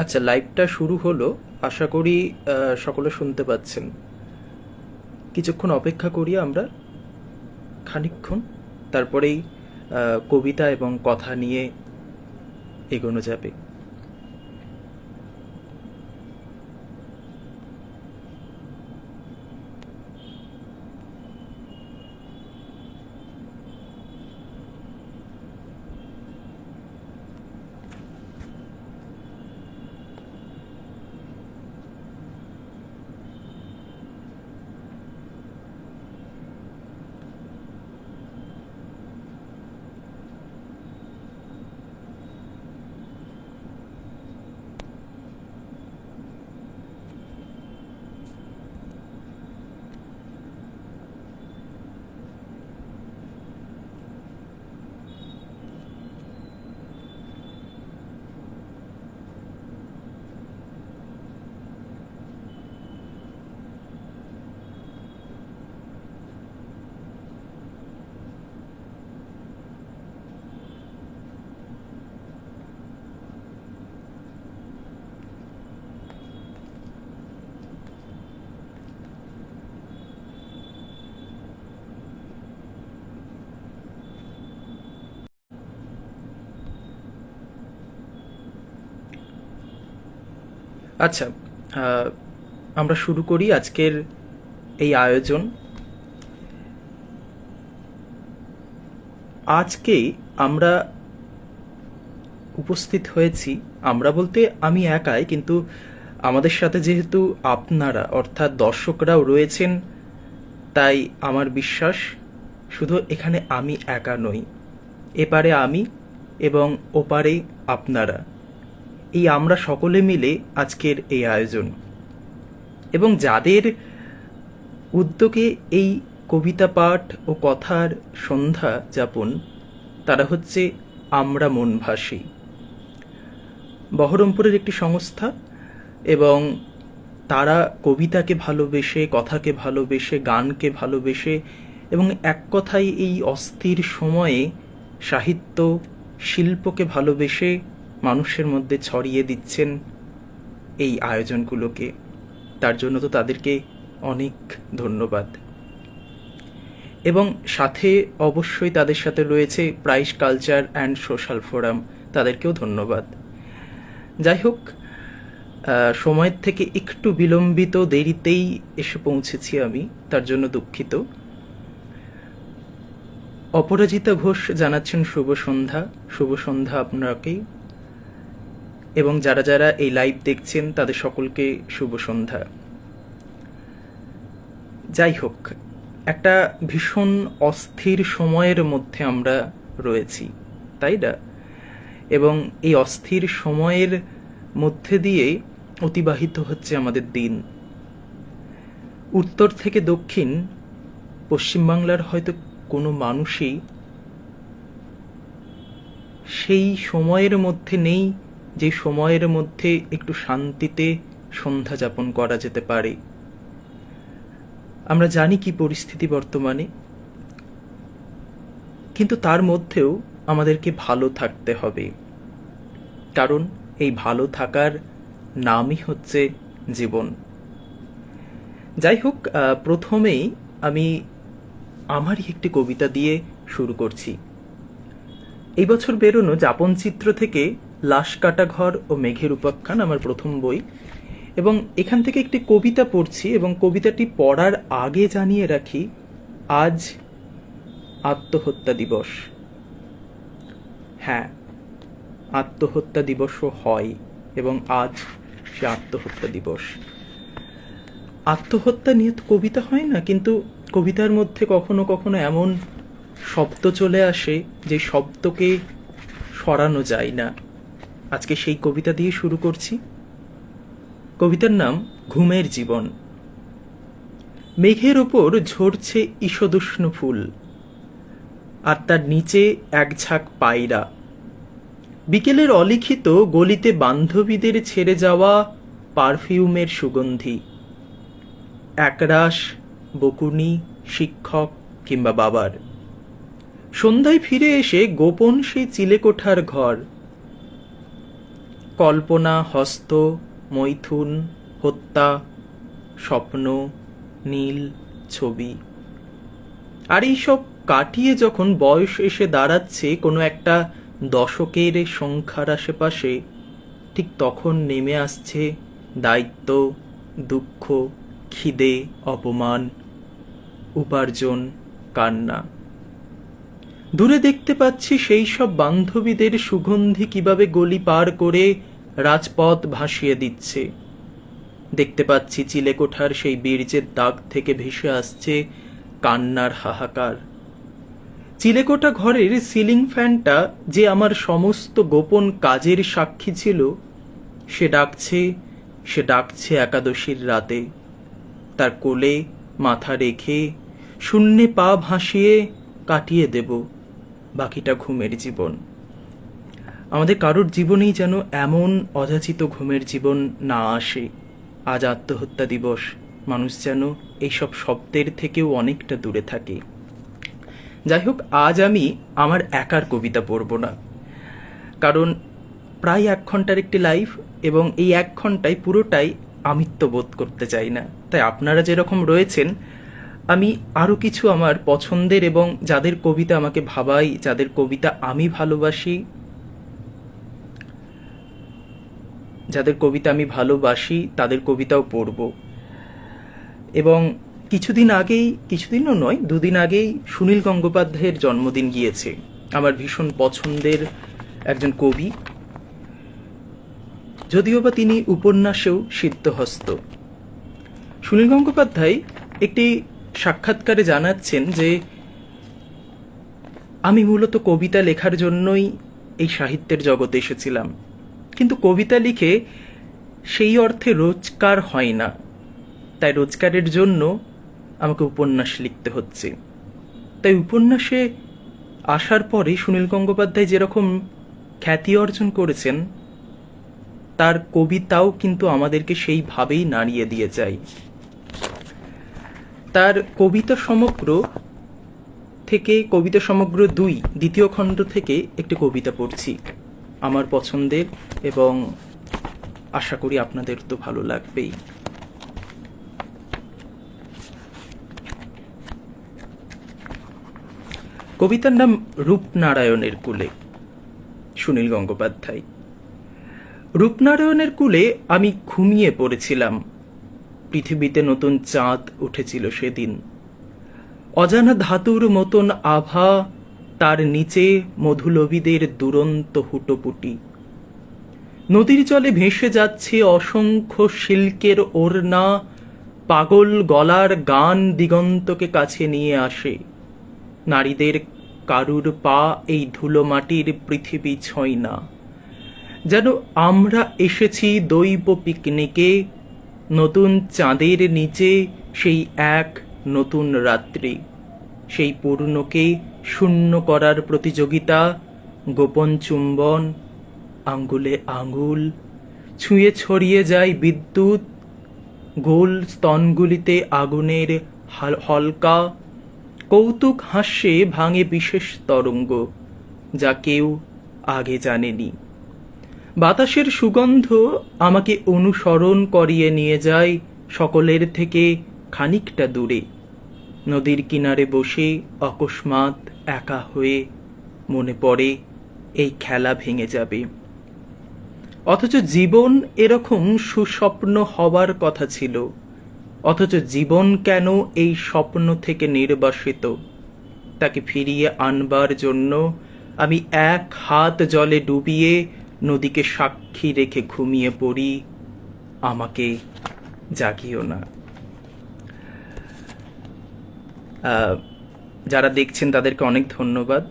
আচ্ছা, লাইভটা শুরু হলো। আশা করি সকলে শুনতে পাচ্ছেন। কিছুক্ষণ অপেক্ষা করি আমরা, খানিকক্ষণ, তারপরেই কবিতা এবং কথা নিয়ে এগোনো যাবে। আচ্ছা, আহ, আমরা শুরু করি আজকের এই আয়োজন। আজকে আমরা উপস্থিত হয়েছি, আমরা বলতে আমি একাই, কিন্তু আমাদের সাথে যেহেতু আপনারা অর্থাৎ দর্শকরাও রয়েছেন, তাই আমার বিশ্বাস শুধু এখানে আমি একা নই। এপারে আমি এবং ওপারে আপনারা, এই আমরা সকলে মিলে আজকের এই আয়োজন। এবং যাদের উদ্যোগে এই কবিতা পাঠ ও কথার সন্ধ্যা যাপন, তারা হচ্ছে আমরা মনভাসী, বহরমপুরের একটি সংস্থা। এবং তারা কবিতাকে ভালোবেসে, কথাকে ভালোবেসে, গানকে ভালোবেসে, এবং এক কথায় এই অস্থির সময়ে সাহিত্য শিল্পকে ভালোবেসে মানুষের মধ্যে ছড়িয়ে দিচ্ছেন এই আয়োজনগুলোকে। তার জন্য তো তাদেরকে অনেক ধন্যবাদ। এবং সাথে অবশ্যই তাদের সাথে রয়েছে price culture and social forum, তাদেরকেও ধন্যবাদ। যাই হোক, সময়ের থেকে একটু বিলম্বিত, দেরিতেই এসে পৌঁছেছি আমি, তার জন্য দুঃখিত। অপরাজিতা ঘোষ জানাচ্ছেন শুভ সন্ধ্যা। শুভ সন্ধ্যা আপনাকেই, এবং যারা যারা এই লাইভ দেখছেন তাদের সকলকে শুভ সন্ধ্যা। যাই হোক, একটা ভীষণ অস্থির সময়ের মধ্যে আমরা রয়েছি, তাই না? এবং এই অস্থির সময়ের মধ্যে দিয়ে অতিবাহিত হচ্ছে আমাদের দিন। উত্তর থেকে দক্ষিণ, পশ্চিমবাংলার হয়তো কোনো মানুষই সেই সময়ের মধ্যে নেই যে সময়ের মধ্যে একটু শান্তিতে সন্ধ্যা যাপন করা যেতে পারে। আমরা জানি কি পরিস্থিতি বর্তমানে, কিন্তু তার মধ্যেও আমাদেরকে ভালো থাকতে হবে, কারণ এই ভালো থাকার নামই হচ্ছে জীবন। যাই হোক, প্রথমেই আমি আমারই একটি কবিতা দিয়ে শুরু করছি। এই বছর বেরোনো যাপনচিত্র থেকে লাশ কাটা ঘর ও মেঘের উপাখ্যান আমার প্রথম বই, এবং এখান থেকে একটি কবিতা পড়ছি। এবং কবিতাটি পড়ার আগে জানিয়ে রাখি, আজ আত্মহত্যা দিবস। হ্যাঁ, আত্মহত্যা দিবসও হয়, এবং আজ সে আত্মহত্যা দিবস। আত্মহত্যা নিয়ে তো কবিতা হয় না, কিন্তু কবিতার মধ্যে কখনো কখনো এমন শব্দ চলে আসে যে শব্দকে সরানো যায় না। আজকে সেই কবিতা দিয়ে শুরু করছি। কবিতার নাম ঘুমের জীবন। মেঘের ওপর ঝরছে ঈষদুষ্ণ ফুল, আর তার নিচে এক ঝাঁক পায়রা। বিকেলের অলিখিত গলিতে বান্ধবীদের ছেড়ে যাওয়া পারফিউমের সুগন্ধি। একরাশ বকুনি শিক্ষক কিংবা বাবার। সন্ধ্যায় ফিরে এসে গোপন সেই চিলেকোঠার ঘর, কল্পনা, হস্ত, মৈথুন, হত্যা, স্বপ্ন, নীল, ছবি। আর এইসব কাটিয়ে যখন বয়স এসে দাঁড়াচ্ছে কোনো একটা দশকের সংখ্যার আশেপাশে, ঠিক তখন নেমে আসছে দায়িত্ব, দুঃখ, খিদে, অপমান, উপার্জন, কান্না। দূরে দেখতে পাচ্ছি সেই সব বান্ধবীদের সুগন্ধি কিভাবে গলি পার করে রাজপথ ভাসিয়ে দিচ্ছে। দেখতে পাচ্ছি চিলেকোঠার সেই বীর্যের দাগ থেকে ভেসে আসছে কান্নার হাহাকার। চিলেকোঠা ঘরের সিলিং ফ্যানটা যে আমার সমস্ত গোপন কাজের সাক্ষী ছিল, সে ডাকছে একাদশীর রাতে। তার কোলে মাথা রেখে শূন্যে পা ভাসিয়ে কাটিয়ে দেব বাকিটা ঘুমের জীবন। আমাদের কারোর জীবনেই যেন এমন অযাচিত ঘুমের জীবন না আসে। আজ আত্মহত্যা দিবস, মানুষ যেন এইসব শব্দের থেকেও অনেকটা দূরে থাকে। যাই হোক, আজ আমি আমার একার কবিতা পড়ব না, কারণ প্রায় 1 ঘন্টার একটি লাইভ, এবং এই 1 ঘন্টায় পুরোটাই আমিত্ব বোধ করতে চাই না। তাই আপনারা যেরকম রয়েছেন, আমি আরও কিছু আমার পছন্দের এবং যাদের কবিতা আমাকে ভাবায়, যাদের কবিতা আমি ভালোবাসি, তাদের কবিতাও পড়ব। এবং কিছুদিনও নয়, 2 দিন আগেই সুনীল গঙ্গোপাধ্যায়ের জন্মদিন গিয়েছে। আমার ভীষণ পছন্দের একজন কবি, যদিও বা তিনি উপন্যাসেও সিদ্ধহস্ত। সুনীল গঙ্গোপাধ্যায় একটি সাক্ষাৎকারে জানাচ্ছেন যে, আমি মূলত কবিতা লেখার জন্যই এই সাহিত্যের জগতে এসেছিলাম, কিন্তু কবিতা লিখে সেই অর্থে রোজগার হয় না, তাই রোজগারের জন্য আমাকে উপন্যাস লিখতে হচ্ছে। তাই উপন্যাসে আসার পরে সুনীল গঙ্গোপাধ্যায় যেরকম খ্যাতি অর্জন করেছেন, তার কবিতাও কিন্তু আমাদেরকে সেইভাবেই নাড়িয়ে দিয়ে যায়। তার কবিতা সমগ্র 2 দ্বিতীয় খণ্ড থেকে একটি কবিতা পড়ছি, আমার পছন্দের, এবং আশা করি আপনাদের তো ভালো লাগবেই। কবিতার নাম রূপনারায়ণের কুলে, সুনীল গঙ্গোপাধ্যায়। রূপনারায়ণের কুলে আমি ঘুমিয়ে পড়েছিলাম। পৃথিবীতে নতুন চাঁদ উঠেছিল সেদিন। অজানা ধাতুর মতন আভা, তার নিচে মধুলভীদের দুরন্ত হুটোপুটি। নদীর জলে ভেসে যাচ্ছে অসংখ্য সিল্কের ওড়না, পাগল গলার গান দিগন্তকে কাছে নিয়ে আসে। নারীদের কারুর পা এই ধুলো মাটির পৃথিবী ছয় না। যেন আমরা এসেছি দৈব পিকনিকে, নতুন চাঁদের নিচে সেই এক নতুন রাত্রি। সেই পূর্ণকে শূন্য করার প্রতিযোগিতা, গোপন চুম্বন, আঙ্গুলে আঙ্গুল ছুঁয়ে ছড়িয়ে যায় বিদ্যুৎ, গোল স্তনগুলিতে আগুনের হলকা কৌতুক হাস্যে ভাঙে বিশেষ তরঙ্গ, যা কেউ আগে জানেনি। বাতাসের সুগন্ধ আমাকে অনুসরণ করিয়ে নিয়ে যায় সকলের থেকে খানিকটা দূরে। নদীর কিনারে বসে অকস্মাৎ একা হয়ে মনে পড়ে এই খেলা ভেঙে যাবে। অথচ জীবন এরকম সুস্বপ্ন হবার কথা ছিল। অথচ জীবন কেন এই স্বপ্ন থেকে নির্বাসিত? তাকে ফিরিয়ে আনবার জন্য আমি 1 হাত জলে ডুবিয়ে নদীকে সাক্ষী রেখে ঘুমিয়ে পড়ি, আমাকে জাগিও না। যারা দেখছেন তাদেরকে অনেক ধন্যবাদ।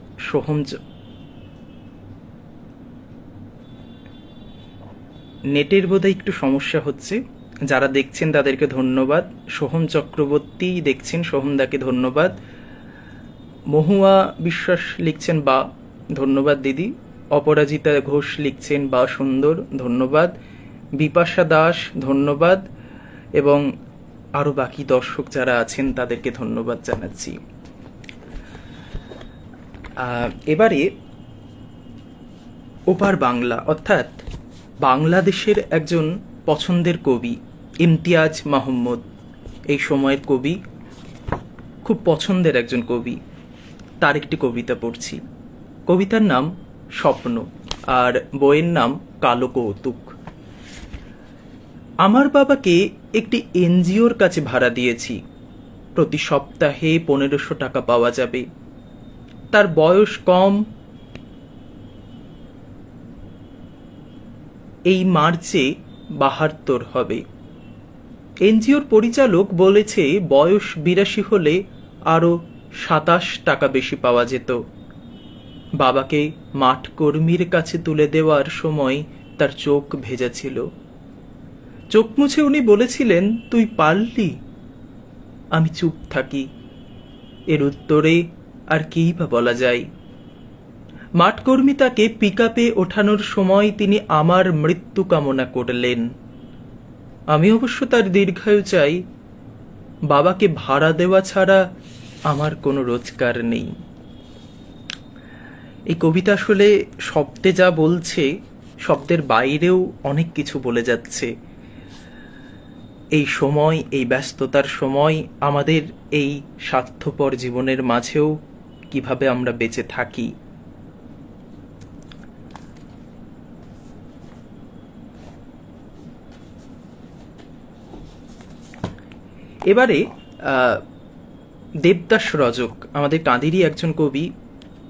নেটের বোধহয় একটু সমস্যা হচ্ছে। যারা দেখছেন তাদেরকে ধন্যবাদ। সোহম চক্রবর্তী দেখছেন, সোহমদাকে ধন্যবাদ। মহুয়া বিশ্বাস লিখছেন বা, ধন্যবাদ দিদি। অপরাজিতা ঘোষ লিখছেন বা সুন্দর, ধন্যবাদ। বিপাশা দাস, ধন্যবাদ। এবং আরও বাকি দর্শক যারা আছেন তাদেরকে ধন্যবাদ জানাচ্ছি। এবারে ওপার বাংলা, অর্থাৎ বাংলাদেশের একজন পছন্দের কবি ইমতিয়াজ মাহমুদ, এই সময়ের কবি, খুব পছন্দের একজন কবি, তার একটি কবিতা পড়ছি। কবিতার নাম স্বপ্ন, আর বইয়ের নাম কালো কৌতুক। আমার বাবাকে একটি এনজিওর কাছে ভাড়া দিয়েছি। প্রতি সপ্তাহে 1500 টাকা পাওয়া যাবে। তার বয়স কম, এই মার্চে 72 হবে। এনজিওর পরিচালক বলেছে বয়স 82 হলে আরো 27 টাকা বেশি পাওয়া যেত। বাবাকে মাঠ কর্মীর কাছে তুলে দেওয়ার সময় তার চোখ ভেজা ছিল। চোখ মুছে উনি বলেছিলেন, তুই পারলি? আমি চুপ থাকি। এর উত্তরে আর কিই বা বলা যায়। মাঠকর্মী তাকে পিকআপে ওঠানোর সময় তিনি আমার মৃত্যু কামনা করলেন। আমি অবশ্য তার দীর্ঘায়ু চাই। বাবাকে ভাড়া দেওয়া ছাড়া আমার কোনো রোজগার নেই। এই কবিতা আসলে শব্দে যা বলছে, শব্দের বাইরেও অনেক কিছু বলে যাচ্ছে। এই সময়, এই ব্যস্ততার সময়, আমাদের এই স্বার্থপর জীবনের মাঝেও কিভাবে আমরা বেঁচে থাকি। এবারে দেবদাস রজক, আমাদের কাঁদিরই একজন কবি,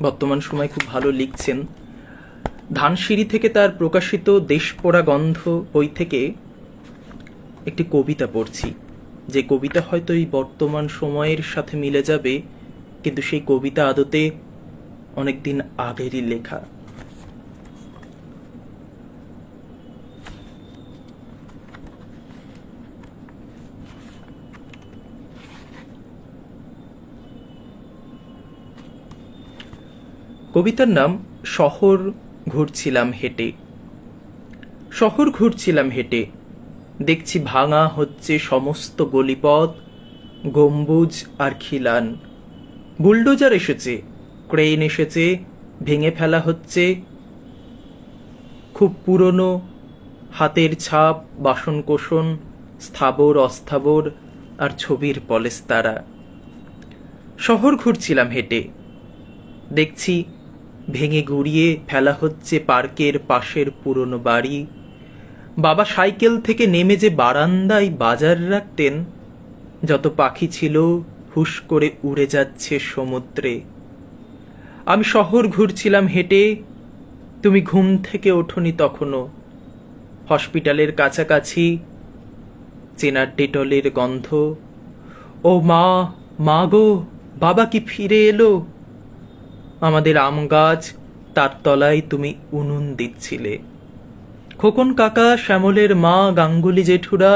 বর্তমান সময় খুব ভালো লিখছেন। ধানসিঁড়ি থেকে তার প্রকাশিত দেশপোড়া গন্ধ বই থেকে একটি কবিতা পড়ছি, যে কবিতা হয়তো এই বর্তমান সময়ের সাথে মিলে যাবে, কিন্তু সেই কবিতা আদতে অনেকদিন আগেরই লেখা। কবিতার নাম শহর ঘুরছিলাম হেঁটে। শহর ঘুরছিলাম হেঁটে, দেখছি ভাঙা হচ্ছে সমস্ত গলিপথ, গম্বুজ আর খিলান। বুলডোজার এসেছে, ক্রেন এসেছে, ভেঙে ফেলা হচ্ছে খুব পুরনো হাতের ছাপ, বাসনকোসন, স্থাবর অস্থাবর আর ছবির পলেস্তারা। শহর ঘুরছিলাম হেঁটে, দেখছি ভেঙে গুড়িয়ে ফেলা হচ্ছে পার্কের পাশের পুরনো বাড়ি। বাবা সাইকেল থেকে নেমে যে বারান্দায় বাজার রাখতেন, যত পাখি ছিল হুশ করে উড়ে যাচ্ছে সমুদ্রে। আমি শহর ঘুরছিলাম হেঁটে, তুমি ঘুম থেকে ওঠোনি তখনও। হসপিটালের কাছাকাছি চেনার ডেটলের গন্ধ। ও মা, মা গো, বাবা কি ফিরে এলো? আমাদের আম গাছ, তার তলায় তুমি উনুন দিচ্ছিলে। খোকন কাকা, শ্যামলের মা, গাঙ্গুলি জেঠুরা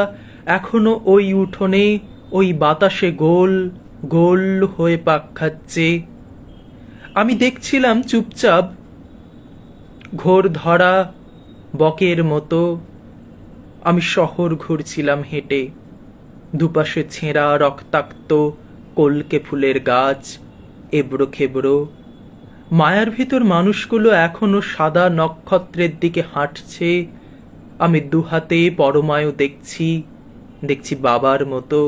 এখনো ওই উঠোনে, ওই বাতাসে গোল গোল হয়ে পাক খাচ্ছে। আমি দেখছিলাম চুপচাপ, ঘোর ধরা বকের মতো। আমি শহর ঘুরছিলাম হেঁটে, দুপাশে ছেঁড়া রক্তাক্ত কলকে ফুলের গাছ, এবড়ো খেবড়ো। মায়ার ভিতর মানুষগুলো এখনো সাদা নক্ষত্রের দিকে হাঁটছে। আমি দুহাতে পরমায়ু দেখছি, দেখছি বাবার মতো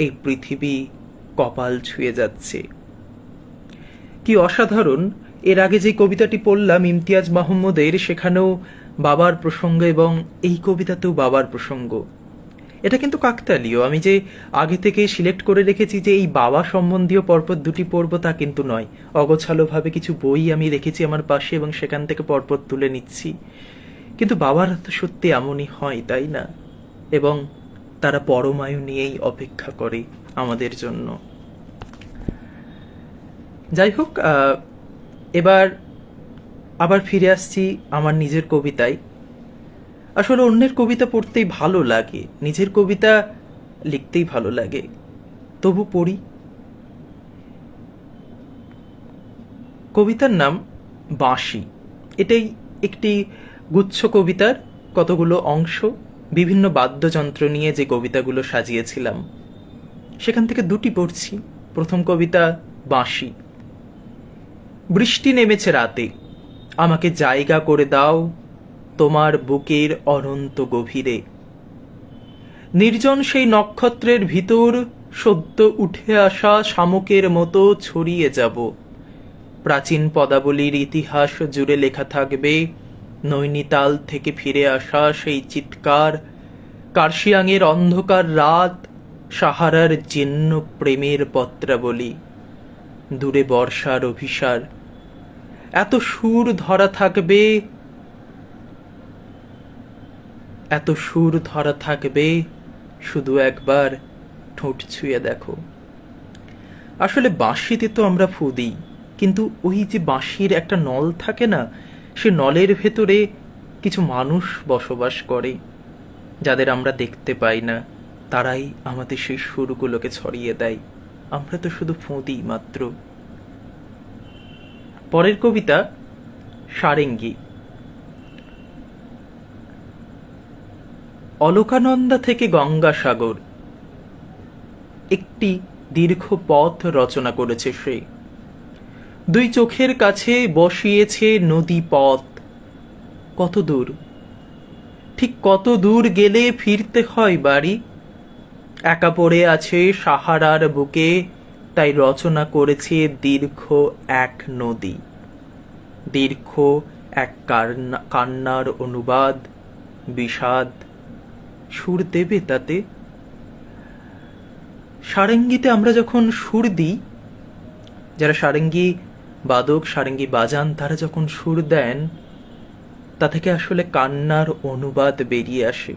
এই পৃথিবী কপাল ছুঁয়ে যাচ্ছে। কি অসাধারণ! এর আগে যে কবিতাটি পড়লাম ইমতিয়াজ মাহমুদের, সেখানেও বাবার প্রসঙ্গ এবং এই কবিতাতেও বাবার প্রসঙ্গ। এটা কিন্তু কাকতালীয়। আমি যে আগে থেকে সিলেক্ট করে রেখেছি যে এই বাবা সম্বন্ধীয় পরপর দুটি পড়ব, তা কিন্তু নয়। অগোছালোভাবে কিছু বই আমি রেখেছি আমার পাশে এবং সেখান থেকে পরপর তুলে নিচ্ছি। কিন্তু বাবার তো সত্যি এমনই হয়, তাই না? এবং তারা পরমায়ু নিয়েই অপেক্ষা করে আমাদের জন্য। যাই হোক, এবার আবার ফিরে আসছি আমার নিজের কবিতায়। আসলে অন্যের কবিতা পড়তেই ভালো লাগে, নিজের কবিতা লিখতেই ভালো লাগে, তবু পড়ি। কবিতার নাম বাঁশি। এটাই একটি গুচ্ছ কবিতার কতগুলো অংশ, বিভিন্ন বাদ্যযন্ত্র নিয়ে যে কবিতাগুলো সাজিয়েছিলাম সেখান থেকে দুটি পড়ছি। প্রথম কবিতা বাঁশি। বৃষ্টি নেমেছে রাতে, আমাকে জায়গা করে দাও, তোমার বুকের অনন্ত গভীরে। নির্জন সেই নক্ষত্রের ভিতর সদ্য উঠে আসা শামুকের মতো ছড়িয়ে যাব। প্রাচীন পদাবলীর ইতিহাস জুড়ে লেখা থাকবে নৈনিতাল থেকে ফিরে আসা সেই চিৎকার, কার্শিয়াংয়ের অন্ধকার রাত, সাহারার জীর্ণ প্রেমের পত্রাবলী, দূরে বর্ষার অভিসার। এত সুর ধরা থাকবে, এত সুর ধরা থাকবে, শুধু একবার ঠোঁট ছুঁয়ে দেখো। আসলে বাঁশিতে তো আমরা ফু দিই, কিন্তু ওই যে বাঁশির একটা নল থাকে না, সে নলের ভেতরে কিছু মানুষ বসবাস করে, যাদের আমরা দেখতে পাই না। তারাই আমাদের সেই সুরগুলোকে ছড়িয়ে দেয়, আমরা তো শুধু ফু দিই মাত্র। পরের কবিতা সারেঙ্গী। অলকানন্দা থেকে গঙ্গাসাগর একটি দীর্ঘ পথ রচনা করেছে সে। দুই চোখের কাছে বসিয়েছে নদী পথ। কত দূর, ঠিক কত দূর গেলে ফিরতে হয় বাড়ি। একা পড়ে আছে সাহারার বুকে, তাই রচনা করেছে দীর্ঘ এক নদী, দীর্ঘ এক কান্নার অনুবাদ, বিষাদ। সুর দেবে তাতে? সারেঙ্গিতে আমরা যখন সুর দিই, যারা সারেঙ্গি বাদক, সারেঙ্গি বাজান, তারা যখন সুর দেন, তা থেকে আসলে কান্নার অনুবাদ বেরিয়ে আসে।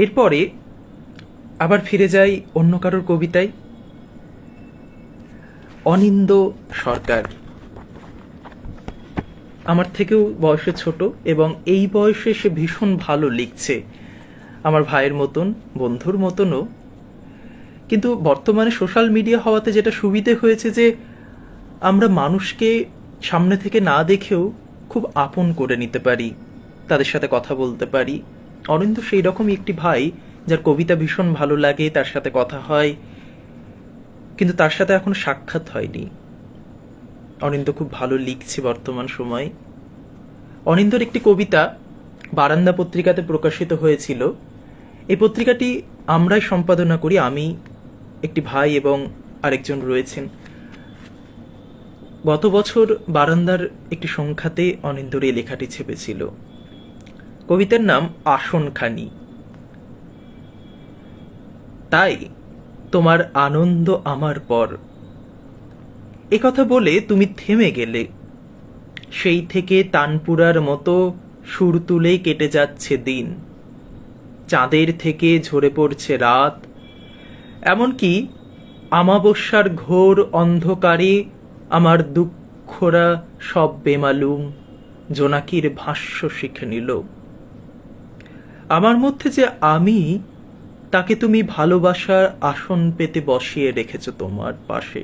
এরপরে আবার ফিরে যাই অন্য কারোর কবিতায়। অনিন্দ সরকার আমার থেকেও বয়সে ছোট, এবং এই বয়সে সে ভীষণ ভালো লিখছে, আমার ভাইয়ের মতন, বন্ধুর মতনও। কিন্তু বর্তমানে সোশ্যাল মিডিয়া হওয়াতে যেটা সুবিধে হয়েছে, যে আমরা মানুষকে সামনে থেকে না দেখেও খুব আপন করে নিতে পারি, তাদের সাথে কথা বলতে পারি। অনিন্দ সেই রকমই একটি ভাই, যার কবিতা ভীষণ ভালো লাগে, তার সাথে কথা হয়, কিন্তু তার সাথে এখন সাক্ষাৎ হয়নি। অনিন্দ খুব ভালো লিখছে বর্তমান সময়। অনিন্দর একটি কবিতা বারান্দা পত্রিকাতে প্রকাশিত হয়েছিল। এই পত্রিকাটি আমরাই সম্পাদনা করি, আমি, একটি ভাই এবং আরেকজন রয়েছেন। গত বছর বারান্দার একটি সংখ্যাতে অনিন্দর এই লেখাটি ছেপেছিল। কবিতার নাম আসনখানি। তাই তোমার আনন্দ আমার পর, এ কথা বলে তুমি থেমে গেলে। সেই থেকে তানপুরার মতো সুর তুলেই কেটে যাচ্ছে দিন, চাঁদের থেকে ঝরে পড়ছে রাত। এমনকি আমাবস্যার ঘোর অন্ধকারে আমার দুঃখরা সব বেমালুম জোনাকির ভাষ্য শিখে নিল। আমার মধ্যে যে আমি, তাকে তুমি ভালোবাসার আসন পেতে বসিয়ে রেখেছ তোমার পাশে।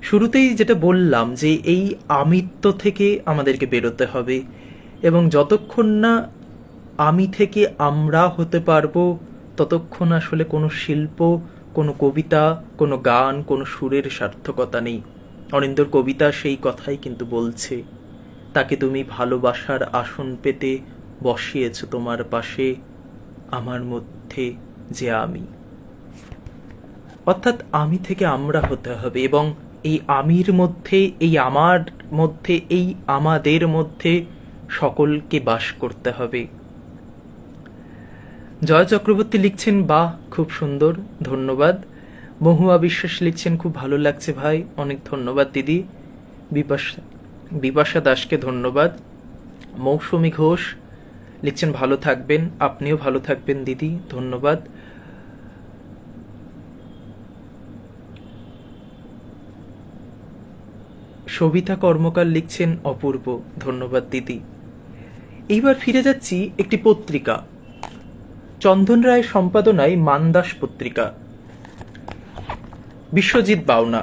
শুরুতেই যেটা বললাম, যে এই আমিত্ব থেকে আমাদেরকে বেরোতে হবে, এবং যতক্ষণ না আমি থেকে আমরা হতে পারবো, ততক্ষণ আসলে কোনো শিল্প, কোনো কবিতা, কোনো গান, কোনো সুরের সার্থকতা নেই। অনিন্দর কবিতা সেই কথাই কিন্তু বলছে, তাকে তুমি ভালোবাসার আসন পেতে বসিয়েছ তোমার পাশে, আমার মধ্যে যে আমি। অর্থাৎ আমি থেকে আমরা হতে হবে, এবং এই আমির মধ্যে, এই আমার মধ্যে, এই আমাদের মধ্যে সকলকে বাস করতে হবে। জয় চক্রবর্তী লিখছেন, বাহ খুব সুন্দর, ধন্যবাদ। মহুয়া বিশ্বাস লিখছেন, খুব ভালো লাগছে ভাই, অনেক ধন্যবাদ দিদি। বিপাশা দাসকে ধন্যবাদ। মৌসুমী ঘোষ লিখছেন, ভালো থাকবেন, আপনিও ভালো থাকবেন দিদি, ধন্যবাদ। সবিতা কর্মকার লিখছেন, অপূর্ব, ধন্যবাদ দিদি। এইবার ফিরে যাচ্ছি একটি পত্রিকা, চন্দন রায়ের সম্পাদনায় মানদাস পত্রিকা, বিশ্বজিৎ বাউনা,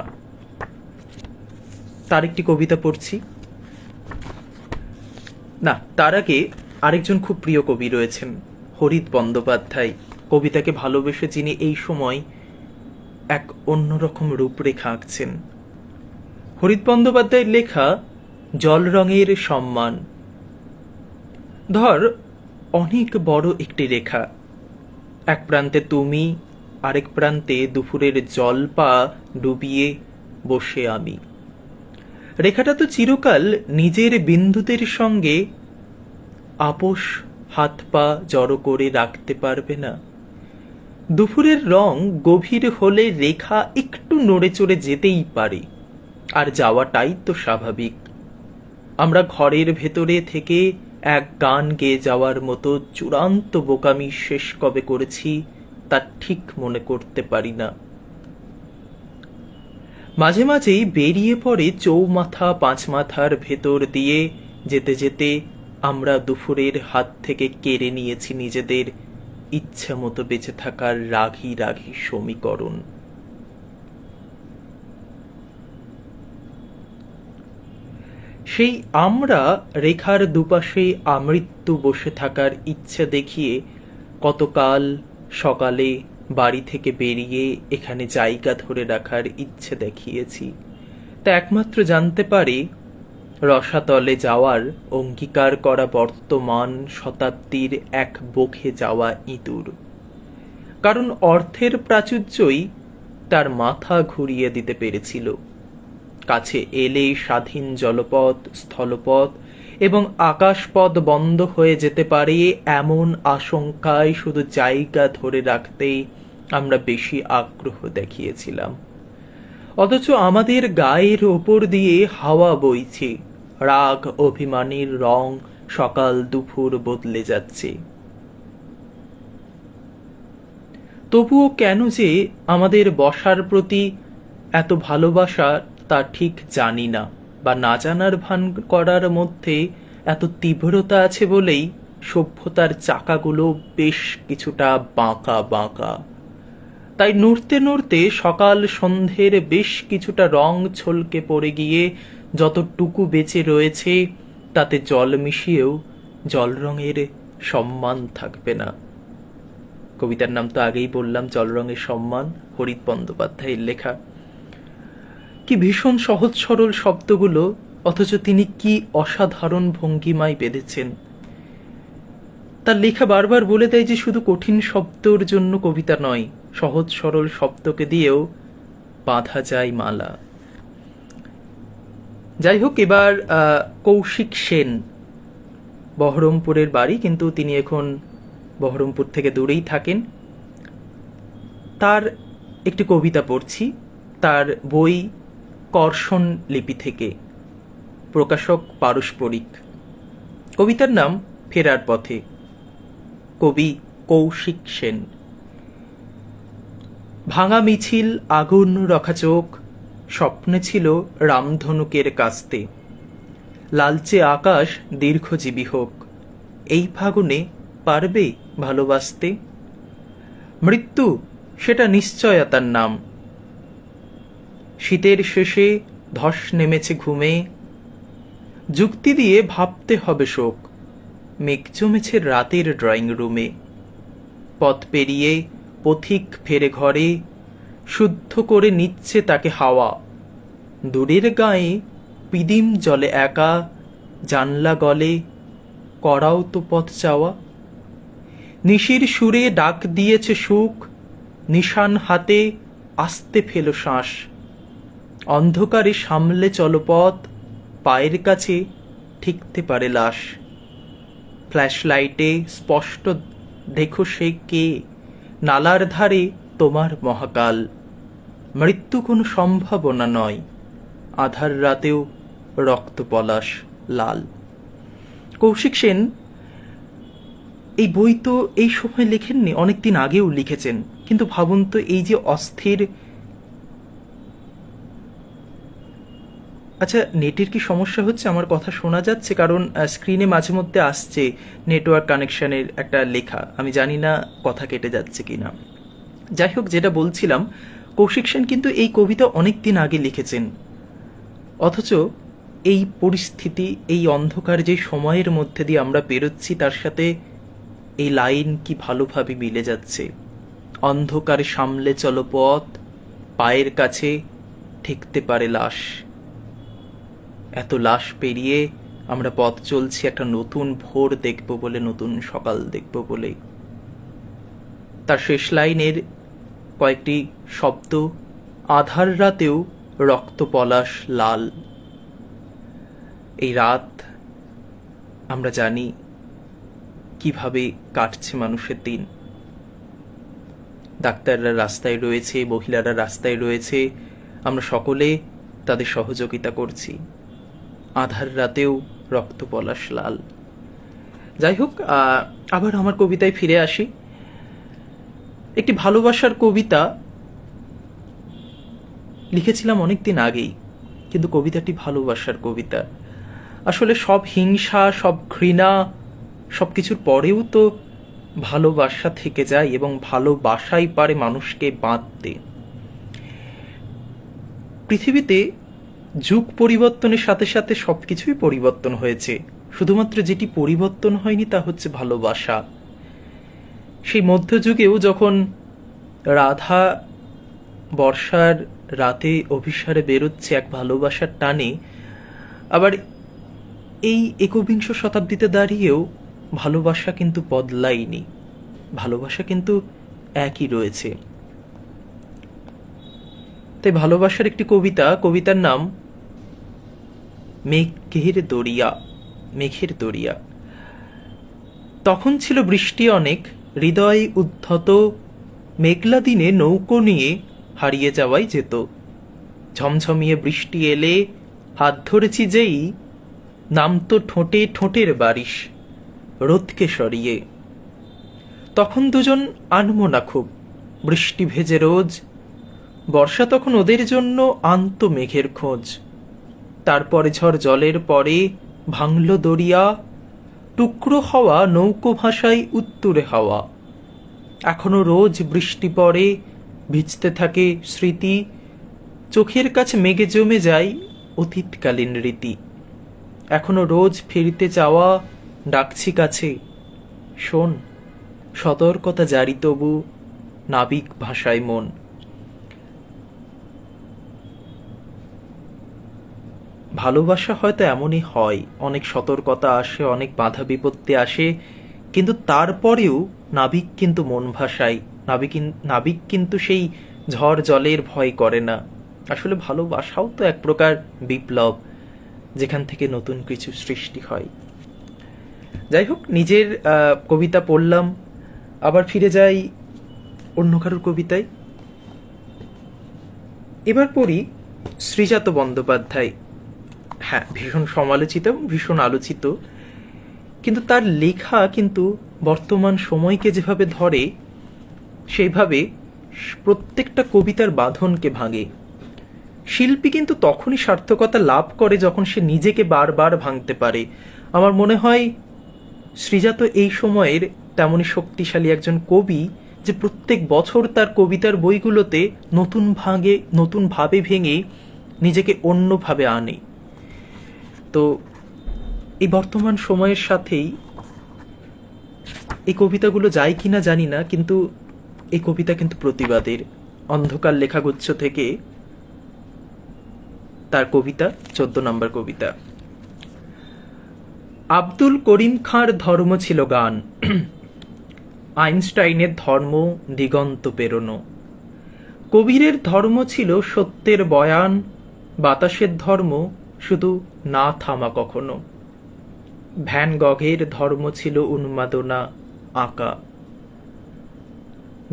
তার একটি কবিতা পড়ছি। না, তার আগে আরেকজন খুব প্রিয় কবি রয়েছেন, হরিত বন্দ্যোপাধ্যায়। কবিতাকে ভালোবেসে যিনি এই সময় এক অন্যরকম রূপরেখা আঁকছেন। হরিত বন্দ্যোপাধ্যায়ের লেখা জল রঙের সম্মান। ধর অনেক বড় একটি রেখা, এক প্রান্তে তুমি, আরেক প্রান্তে দুপুরের জলপা ডুবিয়ে বসে আমি। রেখাটা তো চিরকাল নিজের বিন্দুদের সঙ্গে আপোষ হাত পা জড়ো করে রাখতে পারবে না। দুপুরের রং গভীর হলে রেখা একটু নড়ে চড়ে যেতেই পারে, আর যাওয়াটাই তো স্বাভাবিক। আমরা ঘরের ভেতরে থেকে এক গান গেয়ে যাওয়ার মতো চূড়ান্ত বোকামি শেষ কবে করেছি তা ঠিক মনে করতে পারি না। মাঝে মাঝেই বেরিয়ে পড়ে চৌমাথা পাঁচমাথার ভেতর দিয়ে যেতে যেতে আমরা দুপুরের হাত থেকে কেড়ে নিয়েছি নিজেদের ইচ্ছা মতো বেঁচে থাকার রাগী রাগী সমীকরণ। সেই আমরা রেখার দুপাশে আমৃত্যু বসে থাকার ইচ্ছা দেখিয়ে কতকাল সকালে বাড়ি থেকে বেরিয়ে এখানে জায়গা ধরে রাখার ইচ্ছে দেখিয়েছি, তা একমাত্র জানতে পারি রসাতলে যাওয়ার অঙ্গীকার করা বর্তমান শতাব্দীর এক বকে যাওয়া ইঁদুর। কারণ অর্থের প্রাচুর্যই তার মাথা ঘুরিয়ে দিতে পেরেছিল। কাছে এলে স্বাধীন জলপথ, স্থলপথ এবং আকাশপথ বন্ধ হয়ে যেতে পারে এমন আশঙ্কায় শুধু জায়গা ধরে রাখতেই আমরা বেশি আগ্রহ দেখিয়েছিলাম। অথচ আমাদের গায়ের ওপর দিয়ে হাওয়া বইছে, রাগ অভিমানের রং সকাল দুপুর বদলে যাচ্ছে। তবুও কেন যে আমাদের বসার প্রতি এত ভালোবাসা তা ঠিক জানি না, বা না জানার ভান করার মধ্যে এত তীব্রতা আছে বলেই সভ্যতার চাকাগুলো বেশ কিছুটা বাঁকা বাঁকা। তাই নড়তে নড়তে সকাল সন্ধ্যের বেশ কিছুটা রং ছলকে পড়ে গিয়ে যতটুকু বেঁচে রয়েছে তাতে জল মিশিয়েও জল রঙের সম্মান থাকবে না। কবিতার নাম তো আগেই বললাম, জল রঙের সম্মান, হরিত বন্দ্যোপাধ্যায়ের লেখা। কি ভীষণ সহজ সরল শব্দগুলো, অথচ তিনি কি অসাধারণ ভঙ্গিমায় বেঁধেছেন। তার লেখা বারবার বলে দেয় যে শুধু কঠিন শব্দর জন্য কবিতা নয়, সহজ সরল শব্দকে দিয়েও বাঁধা যায় মালা। যাই হোক, এবার কৌশিক সেন, বহরমপুরের বাড়ি, কিন্তু তিনি এখন বহরমপুর থেকে দূরেই থাকেন। তার একটি কবিতা পড়ছি, তার বই কর্ষণ লিপি থেকে, প্রকাশক পারস্পরিক। কবিতার নাম ফেরার পথে। কবি কৌশিক সেন। ভাঙা মিছিল, আগুন রখা চোখ, স্বপ্নে ছিল রামধনুকের কাস্তে। লালচে আকাশ দীর্ঘজীবী হোক, এই ফাগুনে পারবে ভালোবাসতে। মৃত্যু সেটা নিশ্চয়তার নাম। শীতের শেষে ধস নেমেছে ঘুমে, যুক্তি দিয়ে ভাবতে হবে শোক। মেঘ জমেছে রাতের ড্রয়িং রুমে। পথ পেরিয়ে পথিক ফেরে ঘরে, শুদ্ধ করে নিচ্ছে তাকে হাওয়া। দূরের গায়ে পিদিম জলে একা, জানলা গলে করাও তো পথ চাওয়া। নিশির সুরে ডাক দিয়েছে সুখ, নিশান হাতে আস্তে ফেলো শ্বাস। অন্ধকারে সামলে চলো পথ, পায়ের কাছে ঠিকতে পারে লাশ। ফ্ল্যাশ লাইটে স্পষ্ট দেখো সে কে, নালার ধারে তোমার মহাকাল। মৃত্যু কোনো সম্ভাবনা নয়, আধার রাতেও রক্ত পলাশ লাল। কৌশিক সেন এই বই তো এই সময় লেখেননি, অনেকদিন আগেও লিখেছেন। কিন্তু ভাবুন তো, এই যে অস্থির, আচ্ছা নেটের কি সমস্যা হচ্ছে? আমার কথা শোনা যাচ্ছে? কারণ স্ক্রিনে মাঝে মধ্যে আসছে নেটওয়ার্ক কানেকশনের একটা লেখা, আমি জানি না কথা কেটে যাচ্ছে কিনা। যাই হোক, যেটা বলছিলাম, কৌশিক সেন কিন্তু এই কবিতা অনেক দিন আগে লিখেছেন, অথচ এই পরিস্থিতি, এই অন্ধকার যে সময়ের মধ্যে দিয়ে আমরা পেরোচ্ছি, তার সাথে এই লাইন কি ভালোভাবে মিলে যাচ্ছে। অন্ধকারে সামলে চলো পথ, পায়ের কাছে ঠেকতে পারে লাশ। এত লাশ পেরিয়ে আমরা পথ চলছি একটা নতুন ভোর দেখব বলে, নতুন সকাল দেখব বলে। তার শেষ লাইনের কয়েকটি শব্দ, আধার রাতেও রক্ত পলাশ লাল। এই রাত আমরা জানি কিভাবে কাটছে মানুষের দিন। ডাক্তাররা রাস্তায় রয়েছে, মহিলারা রাস্তায় রয়েছে, আমরা সকলে তাদের সহযোগিতা করছি। আধার রাতেও রক্ত পলাশ লাল। যাই হোক, আবার আমার কবিতায় ফিরে আসি। একটি ভালোবাসার কবিতা লিখেছিলাম অনেকদিন আগেই, কিন্তু কবিতাটি ভালোবাসার কবিতা। আসলে সব হিংসা, সব ঘৃণা, সব কিছুর পরেও তো ভালোবাসা থেকে যায়, এবং ভালোবাসাই পারে মানুষকে বাঁধতে। পৃথিবীতে যুগ পরিবর্তনের সাথে সাথে সবকিছুই পরিবর্তন হয়েছে, শুধুমাত্র যেটি পরিবর্তন হয়নি তা হচ্ছে ভালোবাসা। সেই মধ্যযুগেও যখন রাধা বর্ষার রাতে অভিসারে বেরোচ্ছে এক ভালোবাসার টানে, আবার এই একবিংশ শতাব্দীতে দাঁড়িয়েও ভালোবাসা কিন্তু বদলায়নি, ভালোবাসা কিন্তু একই রয়েছে। তাই ভালোবাসার একটি কবিতা, কবিতার নাম মেঘের দরিয়া। মেঘের দরিয়া। তখন ছিল বৃষ্টি অনেক, হৃদয় উদ্ধত, মেঘলা দিনে নৌকো নিয়ে হারিয়ে যাওয়াই যেত। ঝমঝমিয়ে বৃষ্টি এলে হাত ধরেছি যেই, নামতো ঠোঁটে ঠোঁটের বারিশ রোদকে সরিয়ে। তখন দুজন আনমনা খুব, বৃষ্টি ভেজে রোজ, বর্ষা তখন ওদের জন্য আনত মেঘের খোঁজ। তারপরে ঝড় জলের পরে ভাঙল দরিয়া, টুকরো হওয়া নৌকো ভাষায় উত্তুরে হাওয়া। এখনো রোজ বৃষ্টি পড়ে, ভিজতে থাকে স্মৃতি, চোখের কাছে মেঘে জমে যায় অতীতকালীন রীতি। এখনো রোজ ফিরতে চাওয়া, ডাকছি কাছে, শোন সতর্কতা জারি তবু নাবিক ভাষায় মন। ভালোবাসা হয়তো এমনই হয়, অনেক সতর্কতা আসে, অনেক বাধা বিপত্তি আসে, কিন্তু তারপরেও নাবিক কিন্তু মন ভাষায়, নাবিক কিন্তু সেই ঝড় জলের ভয় করে না। আসলে ভালোবাসাও তো এক প্রকার বিপ্লব, যেখান থেকে নতুন কিছু সৃষ্টি হয়। যাই হোক, নিজের কবিতা পড়লাম, আবার ফিরে যাই অন্য কারোর কবিতায়। এবার পড়ি শ্রীজাত বন্দ্যোপাধ্যায়। হ্যাঁ, ভীষণ সমালোচিত, ভীষণ আলোচিত, কিন্তু তার লেখা কিন্তু বর্তমান সময়কে যেভাবে ধরে, সেইভাবে প্রত্যেকটা কবিতার বাঁধনকে ভাঙে। শিল্পী কিন্তু তখনই সার্থকতা লাভ করে যখন সে নিজেকে বারবার ভাঙতে পারে। আমার মনে হয় শ্রীজাত এই সময়ের তেমনই শক্তিশালী একজন কবি, যে প্রত্যেক বছর তার কবিতার বইগুলোতে নতুনভাবে ভেঙে নিজেকে অন্যভাবে আনে। তো এই বর্তমান সময়ের সাথেই এই কবিতাগুলো যায় কিনা জানি না, কিন্তু এই কবিতা কিন্তু প্রতিবাদের। অন্ধকার লেখাগুচ্ছ থেকে তার কবিতা, 14 নম্বর কবিতা। আব্দুল করিম খাঁর ধর্ম ছিল গান, আইনস্টাইনের ধর্ম দিগন্ত পেরোনো। কবিরের ধর্ম ছিল সত্যের বয়ান, বাতাসের ধর্ম শুধু না থামা কখনো। ভ্যান গঘের ধর্ম ছিল উন্মাদনা আঁকা।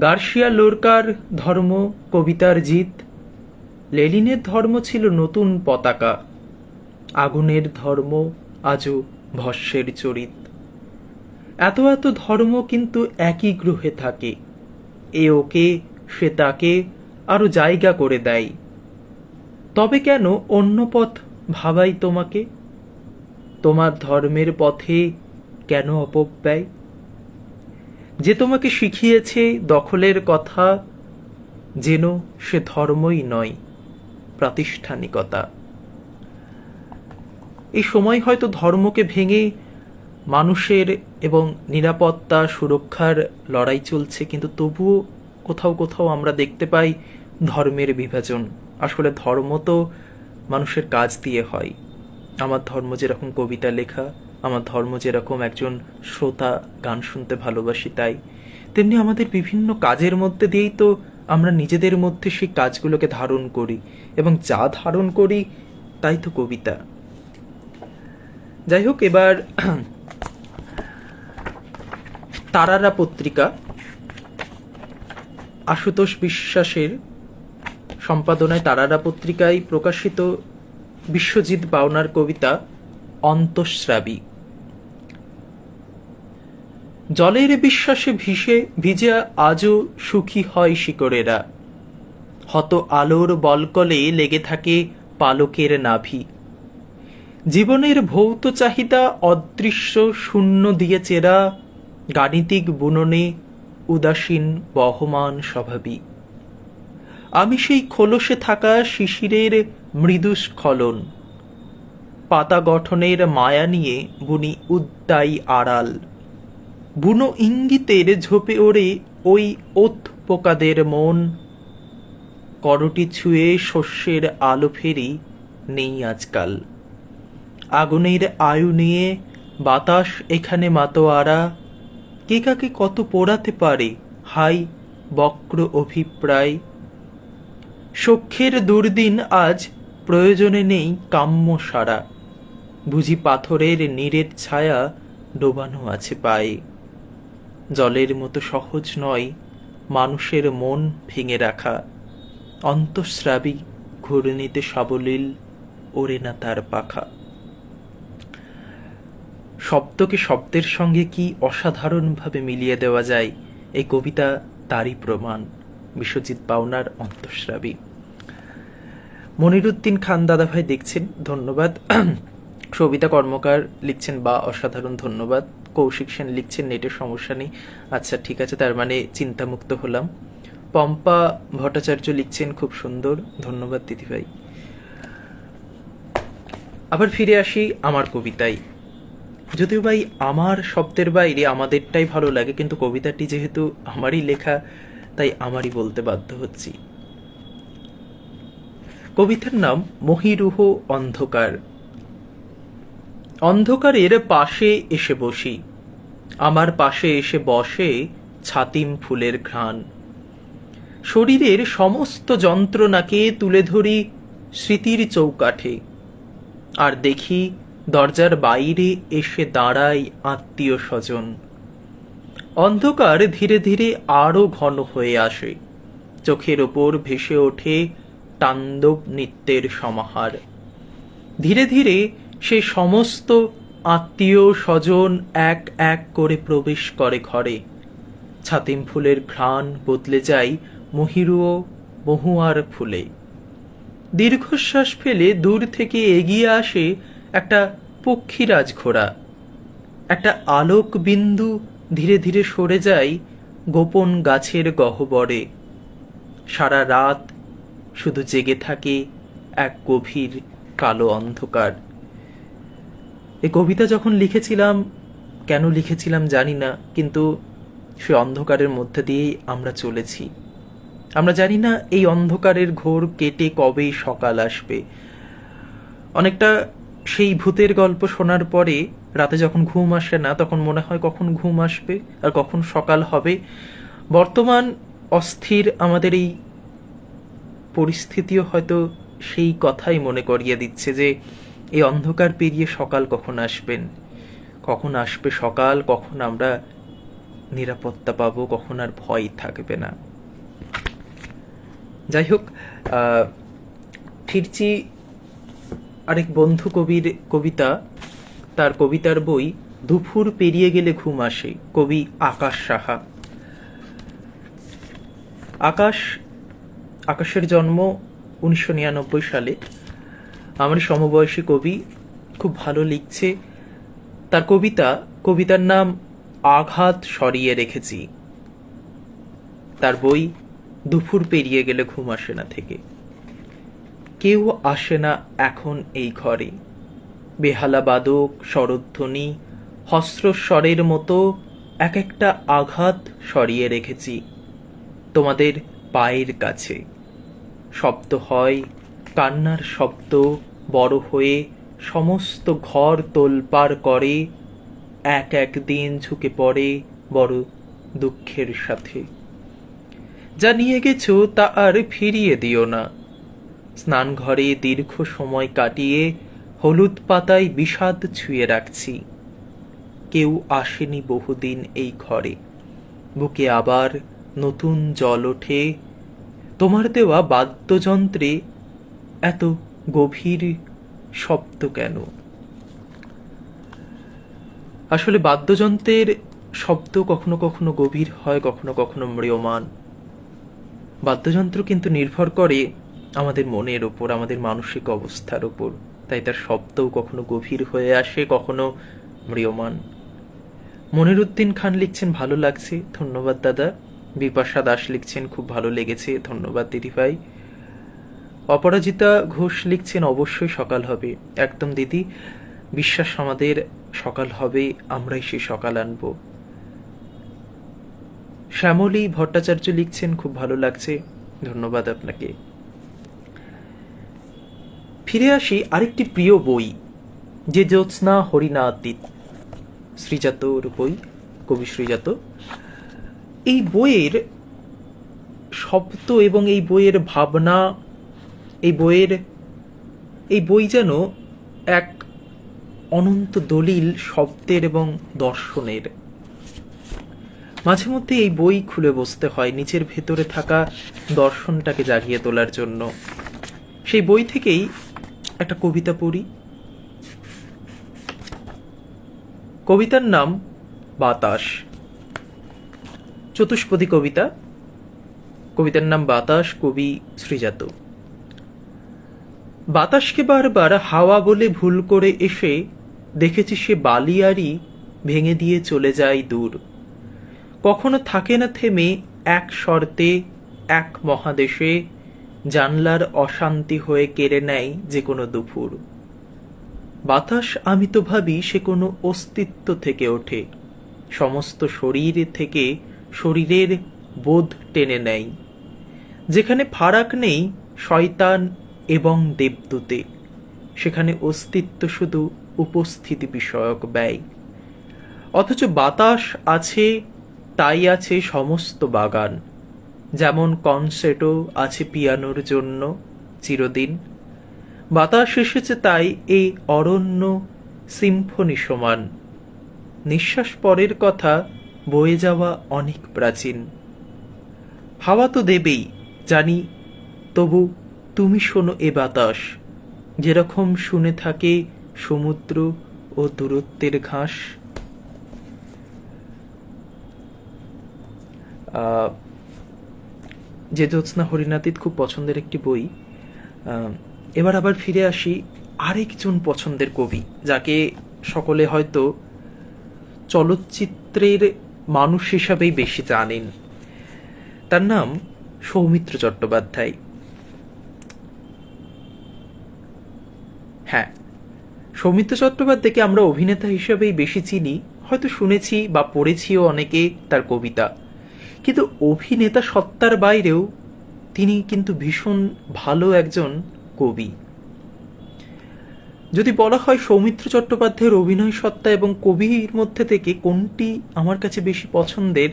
গার্সিয়া লোরকার ধর্ম কবিতার জিত। লেনিনের ধর্ম ছিল নতুন পতাকা। আগুনের ধর্ম আজও ভস্যের চরিত। এত এত ধর্ম কিন্তু একই গ্রহে থাকে, এ ওকে সে তাকে আরো জায়গা করে দেয়। তবে কেন অন্য পথ ভাবাই তোমাকে? তোমার ধর্মের পথে কেন অপব্যয়? যে তোমাকে শিখিয়েছে দখলের কথা, যেন সে ধর্মই নয়, প্রাতিষ্ঠানিকতা। এই সময় হয়তো ধর্মকে ভেঙে মানুষের এবং নিরাপত্তা সুরক্ষার লড়াই চলছে, কিন্তু তবুও কোথাও কোথাও আমরা দেখতে পাই ধর্মের বিভাজন। আসলে ধর্ম তো মানুষের কাজ দিয়ে হয়। আমার ধর্ম যেরকম কবিতা লেখা, আমার ধর্ম যেরকম একজন শ্রোতা গান শুনতে ভালোবাসি তাই, তেমনি আমাদের বিভিন্ন কাজের মধ্যে দিয়েই তো আমরা নিজেদের মধ্যে সেই কাজগুলোকে ধারণ করি, এবং যা ধারণ করি তাই তো কবিতা। যাই হোক, এবার তারারা পত্রিকা, আশুতোষ বিশ্বাসের সম্পাদনায় তারারা পত্রিকায় প্রকাশিত বিশ্বজিৎ পাওনার কবিতা অন্তঃস্রাবী। জলের বিশ্বাসে ভিজে আজও সুখী হয় শিকড়েরা, হত আলোর বলকলে লেগে থাকে পালকের নাভি। জীবনের ভৌত চাহিদা অদৃশ্য শূন্য দিয়ে চেরা, গাণিতিক বুননে উদাসীন বহমান স্বভাবী। আমি সেই খোলসে থাকা শিশিরের মৃদু স্খলন, পাতা গঠনের মায়া নিয়ে বুনি উদ্দায়ী আড়াল। বুনো ইঙ্গিতের ঝোপে ওড়ে ওই ওত পোকাদের মন, করটি ছুঁয়ে শস্যের আলো ফেরি নেই আজকাল। আগুনের আয়ু নিয়ে বাতাস এখানে মাতোয়ারা, কে কাকে কত পোড়াতে পারে হাই বক্র অভিপ্রায়। সখ্যের দুর্দিন আজ প্রয়োজনে নেই কাম্য সারা, বুঝি পাথরের নীরের ছায়া ডোবানো আছে পায়ে। জলের মতো সহজ নয় মানুষের মন ভেঙে রাখা, অন্তঃস্রাবী ঘূর্ণিতে সাবলীল ওড়ে না তার পাখা। শব্দকে শব্দের সঙ্গে কি অসাধারণভাবে মিলিয়ে দেওয়া যায়, এই কবিতা তারই প্রমাণ। বিশ্বজিৎ পাওনার অন্তঃস্রাবী। মনিরুদ্দিন খান দাদাভাই দেখছেন, ধন্যবাদ। সবিতা কর্মকার লিখছেন বা অসাধারণ, ধন্যবাদ। কৌশিক সেন লিখছেন নেটের সমস্যা নেই, আচ্ছা ঠিক আছে, তার মানে চিন্তামুক্ত হলাম। পম্পা ভট্টাচার্য লিখছেন খুব সুন্দর, ধন্যবাদ দিদিভাই। আবার ফিরে আসি আমার কবিতায়। যদিও ভাই আমার শব্দের বাইরে আমাদেরটাই ভালো লাগে, কিন্তু কবিতাটি যেহেতু আমারই লেখা তাই আমারই বলতে বাধ্য হচ্ছি। কবিতার নাম মহিরুহ অন্ধকার। অন্ধকারের পাশে এসে বসি, আমার পাশে এসে বসে ছাতিম ফুলের ঘ্রাণ। শরীরের সমস্ত যন্ত্রণাকে তুলে ধরি স্মৃতির চৌকাঠে, আর দেখি দরজার বাইরে এসে দাঁড়ায় আত্মীয় স্বজন। অন্ধকার ধীরে ধীরে আরো ঘন হয়ে আসে, চোখের ওপর ভেসে ওঠে তাণ্ডব নৃত্যের সমাহার। ধীরে ধীরে সে সমস্ত আত্মীয় স্বজন এক এক করে প্রবেশ করে ঘরে। ছাতিম ফুলের ঘ্রাণ বদলে যায় মহিরুহ মহুয়ার ফুলে। দীর্ঘশ্বাস ফেলে দূর থেকে এগিয়ে আসে একটা পক্ষীরাজ ঘোড়া। একটা আলোক বিন্দু ধীরে ধীরে সরে যায় গোপন গাছের গহ্বরে। সারা রাত শুধু জেগে থাকে এক গভীর কালো অন্ধকার। এই কবিতা যখন লিখেছিলাম, কেন লিখেছিলাম জানি না, কিন্তু সে অন্ধকারের মধ্যে দিয়েই আমরা চলেছি। আমরা জানি না এই অন্ধকারের ঘোর কেটে কবে সকাল আসবে। অনেকটা সেই ভূতের গল্প শোনার পরে রাতে যখন ঘুম আসে না, তখন মনে হয় কখন ঘুম আসবে আর কখন সকাল হবে। বর্তমান অস্থির আমাদের এই পরিস্থিতিও হয়তো সেই কথাই মনে করিয়ে দিচ্ছে যে এই অন্ধকার পেরিয়ে সকাল কখন আসবেন, কখন আসবে সকাল, কখন আমরা নিরাপত্তা পাবো, কখন আর ভয় থাকবে না। যাই হোক, ফিরছি আরেক বন্ধু কবির কবিতা, তার কবিতার বই দুপুর পেরিয়ে গেলে ঘুম আসে, কবি আকাশ সাহা। আকাশের জন্ম 1999 সালে। আমার সমবয়সী কবি, খুব ভালো লিখছে। তার কবিতার নাম আঘাত সরিয়ে রেখেছি। তার বই দুপুর পেরিয়ে গেলে ঘুম আসে না থেকে। কেউ আসে না এখন এই ঘরে, বেহালা বাদক শরধ্বনি হস্রস্বরের মতো এক একটা আঘাত সরিয়ে রেখেছি তোমাদের পায়ের কাছে। শব্দ হয়, কান্নার শব্দ বড় হয়ে সমস্ত ঘর তোলপাড় করে, এক এক দিন ঝুঁকে পড়ে বড় দুঃখের সাথে। যা নিয়ে গেছো তা আর ফিরিয়ে দিও না। স্নান ঘরে দীর্ঘ সময় কাটিয়ে হলুদ পাতায় বিষাদ ছুঁয়ে রাখছি। কেউ আসেনি বহুদিন এই ঘরে। বুকে আবার নতুন জল ওঠে। তোমার দেওয়া বাদ্যযন্ত্রে এত গভীর শব্দ কেন? আসলে বাদ্যযন্ত্রের শব্দ কখনো কখনো গভীর হয়, কখনো কখনো ম্রিয়মান। বাদ্যযন্ত্র কিন্তু নির্ভর করে আমাদের মনের ওপর, আমাদের মানসিক অবস্থার ওপর। তাই তার শব্দও কখনো গভীর হয়ে আসে, কখনো ম্রিয়মান। মনিরুদ্দিন খান লিখছেন ভালো লাগছে, ধন্যবাদ দাদা। বিপাশা দাস লিখছেন খুব ভালো লেগেছে, ধন্যবাদ দিদিভাই। অপরাজিতা ঘোষ লিখছেন অবশ্যই সকাল হবে। একদম দিদি, বিশ্বাস আমাদের সকাল হবে, আমরাই সেই সকাল আনব। শ্যামলী ভট্টাচার্য লিখছেন খুব ভালো লাগছে, ধন্যবাদ আপনাকে। ফিরে আসি আরেকটি প্রিয় বই, যে জ্যোৎস্না হরিণাতীত, শ্রীজাতর বই, কবি শ্রীজাত। এই বইয়ের শব্দ এবং এই বইয়ের ভাবনা, এই বই যেন এক অনন্ত দলিল শব্দের এবং দর্শনের। মাঝে মধ্যে এই বই খুলে বসতে হয় নিজের ভেতরে থাকা দর্শনটাকে জাগিয়ে তোলার জন্য। সেই বই থেকেই একটা কবিতা পড়ি। কবিতার নাম বাতাস, চতুষ্পদী কবিতা। কবিতার নাম বাতাস, কবি শ্রীজাত। বাতাসকে বারবার হাওয়া বলে ভুল করে এসে দেখেছি সে বালিয়ারি ভেঙে দিয়ে চলে যায় দূর। কখনো থাকে না থেমে এক শর্তে, এক মহাদেশে, জানলার অশান্তি হয়ে কেড়ে নেয় যে কোনো দুপুর। বাতাস আমি তো ভাবি সে কোনো অস্তিত্ব থেকে ওঠে, সমস্ত শরীর থেকে শরীরের বোধ টেনে নেয়। যেখানে ফারাক নেই শয়তান এবং দেবদূতে, সেখানে অস্তিত্ব শুধু উপস্থিতি বিষয়ক ব্যয়। অথচ বাতাস আছে, তাই আছে সমস্ত বাগান। যেমন কনসার্টো আছে পিয়ানোর জন্য চিরদিন, বাতাস এসেছে তাই এই অরণ্য সিম্ফনি সমান। নিঃশ্বাস পরের কথা বয়ে যাওয়া অনেক প্রাচীন। হাওয়া তো দেবেই জানি, তবু তুমি শোনো এ বাতাস, যেরকম শুনে থাকে সমুদ্র ও দূরত্বের ঘাস। যে জ্যোৎস্না হরিণাতীত খুব পছন্দের একটি বই। এবার আবার ফিরে আসি আরেকজন পছন্দের কবি, যাকে সকলে হয়তো চলচ্চিত্রের মানুষ হিসাবেই বেশি জানেন। তার নাম সৌমিত্র চট্টোপাধ্যায়। হ্যাঁ, সৌমিত্র চট্টোপাধ্যায়কে আমরা অভিনেতা হিসাবেই বেশি চিনি, হয়তো শুনেছি বা পড়েছিও অনেকে তার কবিতা। কিন্তু অভিনেতা সত্তার বাইরেও তিনি কিন্তু ভীষণ ভালো একজন কবি। যদি বলা হয় সৌমিত্র চট্টোপাধ্যায়ের অভিনয় সত্তা এবং কবির মধ্যে থেকে কোনটি আমার কাছে বেশি পছন্দের,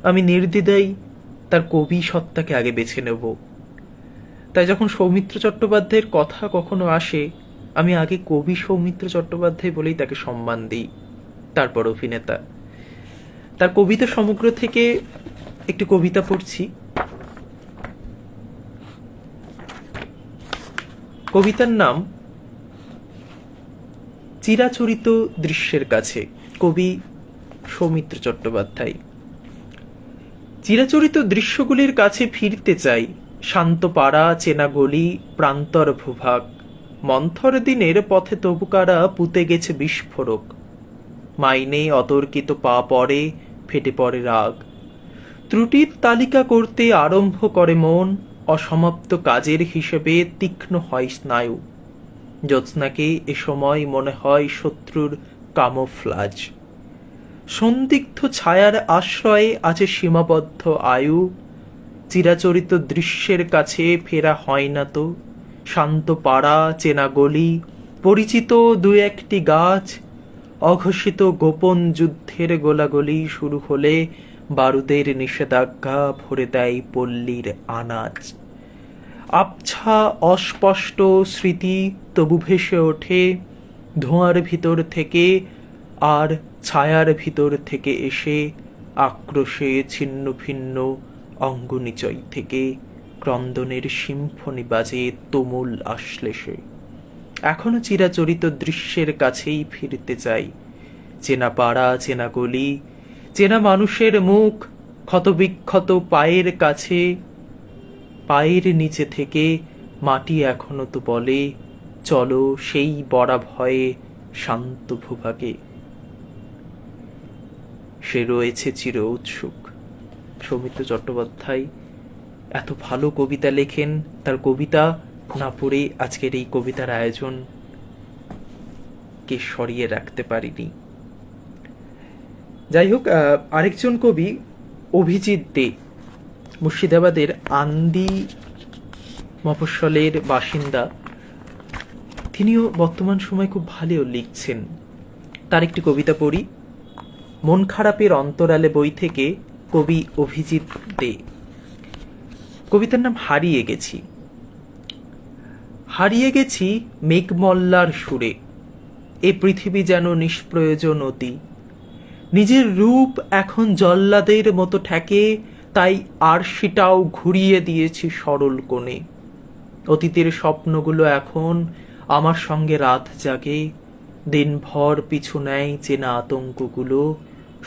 আমি নির্দ্বিধায় তার কবি সত্তাকে আগে বেছে নেব। তাই যখন সৌমিত্র চট্টোপাধ্যায়ের কথা কখনো আসে, আমি আগে কবি সৌমিত্র চট্টোপাধ্যায় বলেই তাকে সম্মান দিই, তারপর অভিনেতা। তার কবিতা সমগ্র থেকে একটি কবিতা পড়ছি। কবিতার নাম চিরাচরিত দৃশ্যের কাছে, কবি সৌমিত্র চট্টোপাধ্যায়। চিরাচরিত দৃশ্যগুলির কাছে ফিরতে চাই, শান্ত পাড়া, চেনা গলি, প্রান্তর ভূভাগ। মন্থর দিনের পথে তবুকারা পুঁতে গেছে বিস্ফোরক। মাইনে অতর্কিত পা পড়ে, ফেটে পড়ে রাগ। ত্রুটির তালিকা করতে আরম্ভ করে মন, অসমাপ্ত কাজের হিসেবে তীক্ষ্ণ হয় স্নায়ু। জ্যোৎস্নাকে এ সময় মনে হয় শত্রুর কামোফ্লাজ। সন্দিগ্ধ ছায়ার আশ্রয়ে আছে সীমাবদ্ধ আয়ু। চিরাচরিত দৃশ্যের কাছে ফেরা হয় না তো? শান্ত পাড়া, চেনা গলি, পরিচিত দু একটি গাছ, অঘোষিত গোপন যুদ্ধের গোলাগুলি শুরু হলে বারুদের নিষেধাজ্ঞা ভরে দেয় পল্লীর আনাজ। আবছা অস্পষ্ট স্মৃতি তবু ভেসে ওঠে ধোঁয়ার ভিতর থেকে, আর ছায়ার ভিতর থেকে এসে আক্রোশে ছিন্ন ভিন্ন অঙ্গনিচয় থেকে ক্রন্দনের সিম্ফনি বাজে তুমুল আশ্লেষে। এখনো চিরাচরিত দৃশ্যের কাছেই ফিরতে চাই। চেনা পাড়া, চেনা গলি, চেনা মানুষের মুখ, ক্ষতবিক্ষত পায়ের কাছে, পায়ের নিচে থেকে মাটি এখনো তো বলে, চলো সেই বড়া ভয়ে শান্ত ভূভাগে। সে রয়েছে চির উৎসুক। সৌমিত্র চট্টোপাধ্যায় এত ভালো কবিতা লেখেন, তার কবিতা না পড়ে আজকের এই কবিতার আয়োজন কে সরিয়ে রাখতে পারিনি। যাই হোক, আরেকজন কবি অভিজিৎ দে, মুর্শিদাবাদের আন্দি মফস্বলের বাসিন্দা, তিনিও বর্তমান সময় খুব ভালো লিখছেন। তার একটি কবিতা পড়ি। মন খারাপের অন্তরালে বই থেকে, কবি অভিজিৎ দে। কবিতার নাম হারিয়ে গেছি। হারিয়ে গেছি মেঘমল্লার সুরে, এ পৃথিবী যেন নিষ্প্রয়োজন অতি। নিজের রূপ এখন জল্লাদের মতো ঠেকে, তাই আরশিটাও ঘুরিয়ে দিয়েছি সরল কোণে। অতীতের স্বপ্নগুলো এখন আমার সঙ্গে রাত জাগে, দিনভর পিছু নেয় চেনা আতঙ্কগুলো।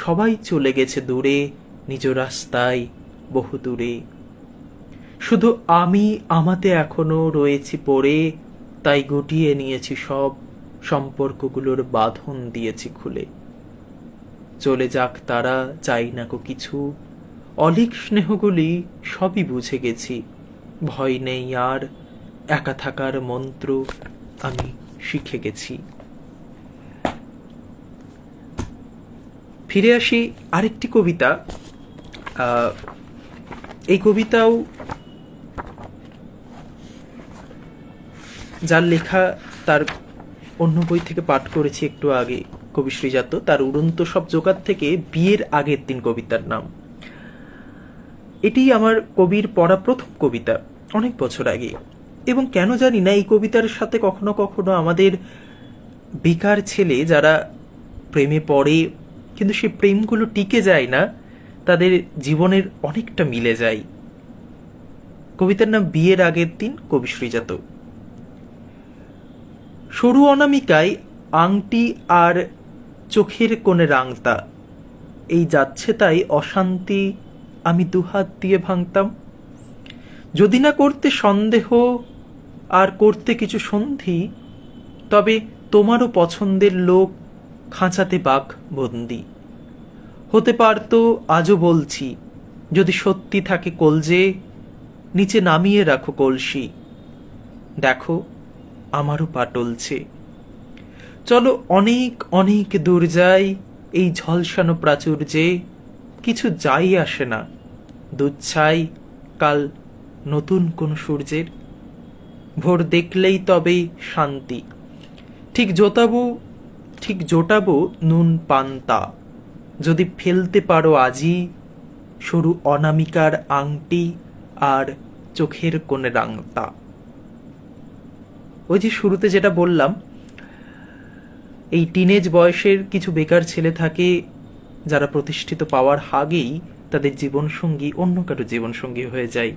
সবাই চলে গেছে দূরে, নিজ রাস্তায় বহু দূরে। শুধু আমি আমাতে এখনো রয়েছি পড়ে, তাই গুটিয়ে নিয়েছি সব সম্পর্কগুলোর বাঁধন দিয়েছি খুলে। চলে যাক তারা, চাই না কো কিছু, অলিক স্নেহগুলি সবই বুঝে গেছি। ভয় নেই আর, একা থাকার মন্ত্র আমি শিখে গেছি। ফিরে আসি আরেকটি কবিতা। এই কবিতাও যার লেখা, তার অন্য বই থেকে পাঠ করেছি একটু আগে, কবি শ্রীজাত, তার উড়ন্ত সব জোগাড় থেকে বিয়ের আগের দিন কবিতার নাম। এটি আমার কবির পড়া প্রথম কবিতা, অনেক বছর আগে। এবং কেন জানি না এই কবিতার সাথে কখনো কখনো আমাদের বেকার ছেলে যারা প্রেমে পড়ে কিন্তু সে প্রেমগুলো টিকে যায় না, তাদের জীবনের অনেকটা মিলে যায়। কবিতার নাম বিয়ের আগের দিন, কবি শ্রীজাত। সরু অনামিকায় আংটি আর চোখের কোণে রাংতা, এই যাচ্ছে তাই অশান্তি আমি দুহাত দিয়ে ভাঙতাম। যদি না করতে সন্দেহ আর করতে কিছু সন্ধি, তবে তোমারও পছন্দের লোক খাঁচাতে বাঘ বন্দি হতে পারতো। আজও বলছি, যদি সত্যি থাকে কলজে, নিচে নামিয়ে রাখো কলসি। দেখো আমারও পা টলছে। চলো অনেক অনেক দূর যাই এই ঝলসানো প্রাচুর্যে, কিছু যাই আসে না, দুধ ছাই কাল নতুন কোন সূর্যের। ভোর দেখলেই তবেই শান্তি, ঠিক জোটাবো নুন পান্তা। যদি ফেলতে পারো আজই সরু অনামিকার আংটি আর চোখের কোণে রাংতা। ওই যে শুরুতে যেটা বললাম, এই টিনেজ বয়সের কিছু বেকার ছেলে থাকে যারা প্রতিষ্ঠিত পাওয়ার আগেই তাদের জীবনসঙ্গী অন্য কারো জীবনসঙ্গী হয়ে যায়।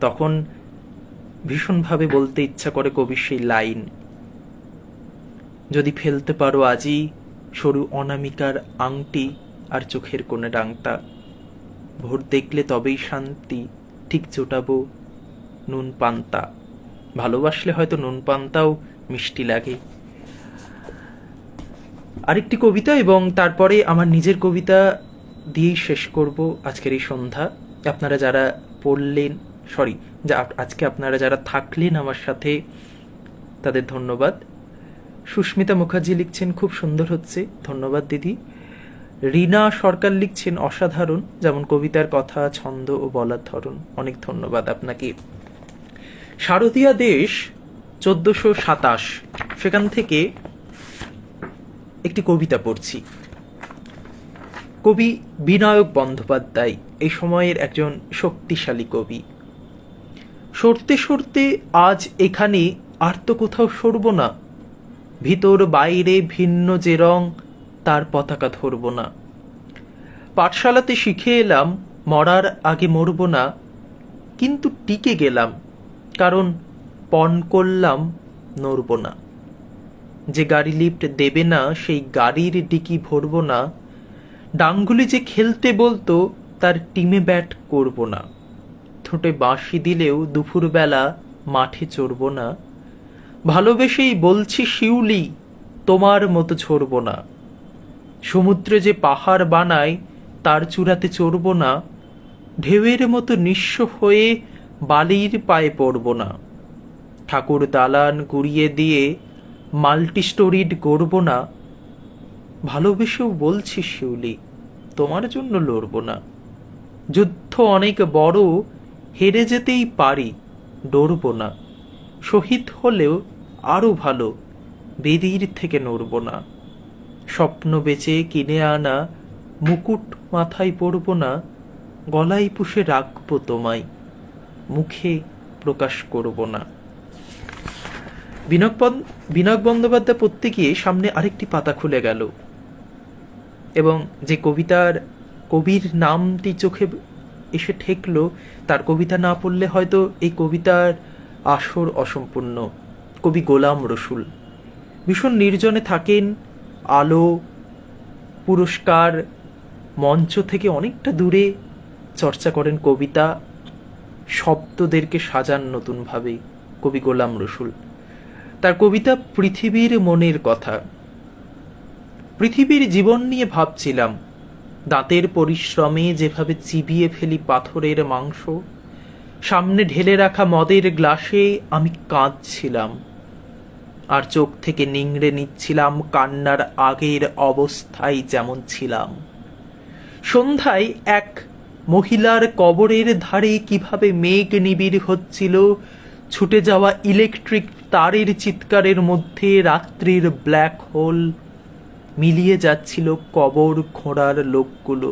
তখন ভীষণভাবে বলতে ইচ্ছা করে কবির সেই লাইন, যদি ফেলতে পারো আজই সরু অনামিকার আংটি আর চোখের কোণে রাংতা। ভোর দেখলে তবেই শান্তি, ঠিক জোটাবো নুন পান্তা। ভালোবাসলে হয়তো নুন পান্তাও মিষ্টি লাগে। আরেকটি কবিতা এবং তারপরে আমার নিজের কবিতা দিয়েই শেষ করব আজকের এই সন্ধ্যা। আপনারা যারা পড়লেন, আজকে আপনারা যারা থাকলেন আমার সাথে, তাদের ধন্যবাদ। সুস্মিতা মুখার্জি লিখছেন, খুব সুন্দর হচ্ছে, ধন্যবাদ দিদি। রীনা সরকার লিখছেন অসাধারণ, যেমন কবিতার কথা, ছন্দ ও বলার ধরন। অনেক ধন্যবাদ আপনাকে। শারদীয়া দেশ 1427, সেখান থেকে একটি কবিতা পড়ছি। কবি বিনায়ক বন্দ্যোপাধ্যায় এই সময়ের একজন শক্তিশালী কবি। সরতে সরতে আজ এখানে আর তো কোথাও সরব না, ভিতর বাইরে ভিন্ন যে রং তার পতাকা ধরব না। পাঠশালাতে শিখে এলাম মরার আগে মরব না, কিন্তু টিকে গেলাম কারণ পণ করলাম নড়ব না। যে গাড়ি লিফট দেবে না সেই গাড়ির ডিকি ভরব না, ডাঙ্গুলি যে খেলতে বলতো তার টিমে ব্যাট করব না। ঠোঁটে বাঁশি দিলেও দুপুরবেলা মাঠে চড়ব না। ভালোবেসেই বলছি শিউলি তোমার মতো ঝরব না। সমুদ্রে যে পাহাড় বানায় তার চূড়াতে চড়ব না। ঢেউয়ের মতো নিঃস্ব হয়ে বালির পায়ে পড়ব না। ঠাকুর দালান গুড়িয়ে দিয়ে মাল্টি স্টোরিড গড়ব না। ভালোবেসেও বলছি শিউলি তোমার জন্য লড়ব না। যুদ্ধ অনেক বড়, হেরে যেতেই পারি, ডরব না। শহীদ হলেও আরো ভালো, বেদির থেকে নড়ব না। স্বপ্ন বেচে কিনে আনা মুকুট মাথায় পরব না। গলায় পুষে রাখবো তোমায়, মুখে প্রকাশ করব না। বিনায়ক বন্দ্যোপাধ্যায় পড়তে গিয়ে সামনে আরেকটি পাতা খুলে গেল এবং যে কবির নামটি চোখে এসে ঠেকল, তার কবিতা না পড়লে হয়তো এই কবিতার আসর অসম্পূর্ণ। কবি গোলাম রসুল ভীষণ নির্জনে থাকেন, আলো পুরস্কার মঞ্চ থেকে অনেকটা দূরে চর্চা করেন কবিতা, শব্দদেরকে সাজান নতুনভাবে। কবি গোলাম রসুল, তার কবিতা পৃথিবীর মনের কথা। পৃথিবীর জীবন নিয়ে ভাবছিলাম, দাঁতের পরিশ্রমে যেভাবে চিবিয়ে ফেলি পাথরের মাংস, সামনে ঢেলে রাখা মদের গ্লাসে আমি কাঁদছিলাম আর চোখ থেকে নিংড়ে নিচ্ছিলাম কান্নার আগের অবস্থায় যেমন ছিলাম। সন্ধ্যায় এক মহিলার কবরের ধারে কিভাবে মেঘ নিবিড় হচ্ছিল, ছুটে যাওয়া ইলেকট্রিক তারের চিৎকারের মধ্যে রাত্রির ব্ল্যাক হোল মিলিয়ে যাচ্ছিল কবর খোঁড়ার লোকগুলো।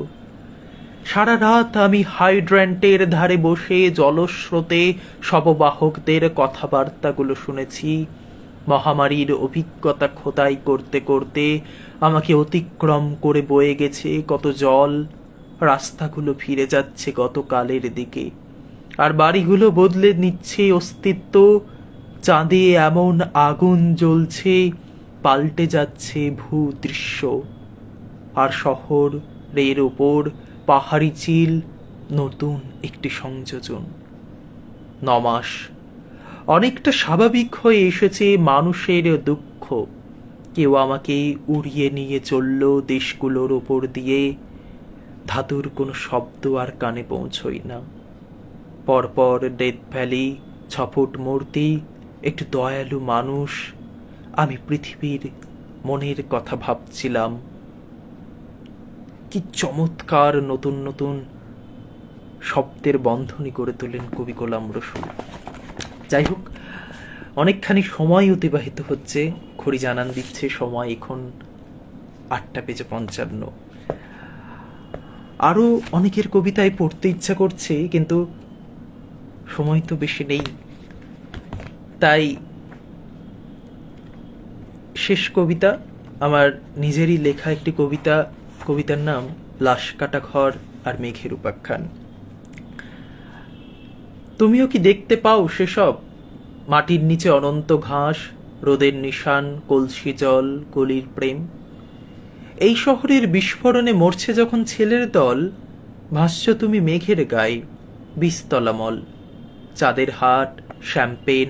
সারা রাত আমি হাইড্র্যান্টের ধারে বসে জলস্রোতে শববাহকদের কথাবার্তাগুলো শুনেছি। মহামারীর অভিজ্ঞতা খোদাই করতে করতে আমাকে অতিক্রম করে বয়ে গেছে কত জল। রাস্তাগুলো ফিরে যাচ্ছে গতকালের দিকে, আর বাড়িগুলো বদলে নিচ্ছে অস্তিত্ব। চাঁদে এমন আগুন জ্বলছে, পাল্টে যাচ্ছে ভূদৃশ্য। আর শহরের ওপর পাহাড়ি চিল, নতুন একটি সংযোজন। 9 মাস অনেকটা স্বাভাবিক হয়ে এসেছে মানুষের দুঃখ। কেউ আমাকে উড়িয়ে নিয়ে চলল দেশগুলোর ওপর দিয়ে। ধাতুর কোনো শব্দ আর কানে পৌঁছই না। পরপর ডেথ ভ্যালি, 6 ফুট মূর্তি, একটু দয়ালু মানুষ। আমি পৃথিবীর মনের কথা ভাবছিলাম। কি চমৎকার নতুন নতুন শব্দের বন্ধনী করে তোলেন কবি গোলাম রসুল। যাই হোক, অনেকখানি সময় অতিবাহিত হচ্ছে, ঘড়ি জানান দিচ্ছে সময় এখন 8:55। আরো অনেকের কবিতায় পড়তে ইচ্ছা করছে, কিন্তু সময় তো বেশি নেই। তাই শেষ কবিতা আমার নিজেরই লেখা একটি কবিতা। কবিতার নাম লাশ কাটা ঘর আর মেঘের উপাখ্যান। তুমিও কি দেখতে পাও সেসব? মাটির নিচে অনন্ত ঘাস, রোদের নিশান, কলসি জল, গলির প্রেম। এই শহরের বিস্ফোরণে মরছে যখন ছেলের দল, ভাসছ তুমি মেঘের গায়ে, বিস্তলা মল, চাঁদের হাট, শ্যাম্পেন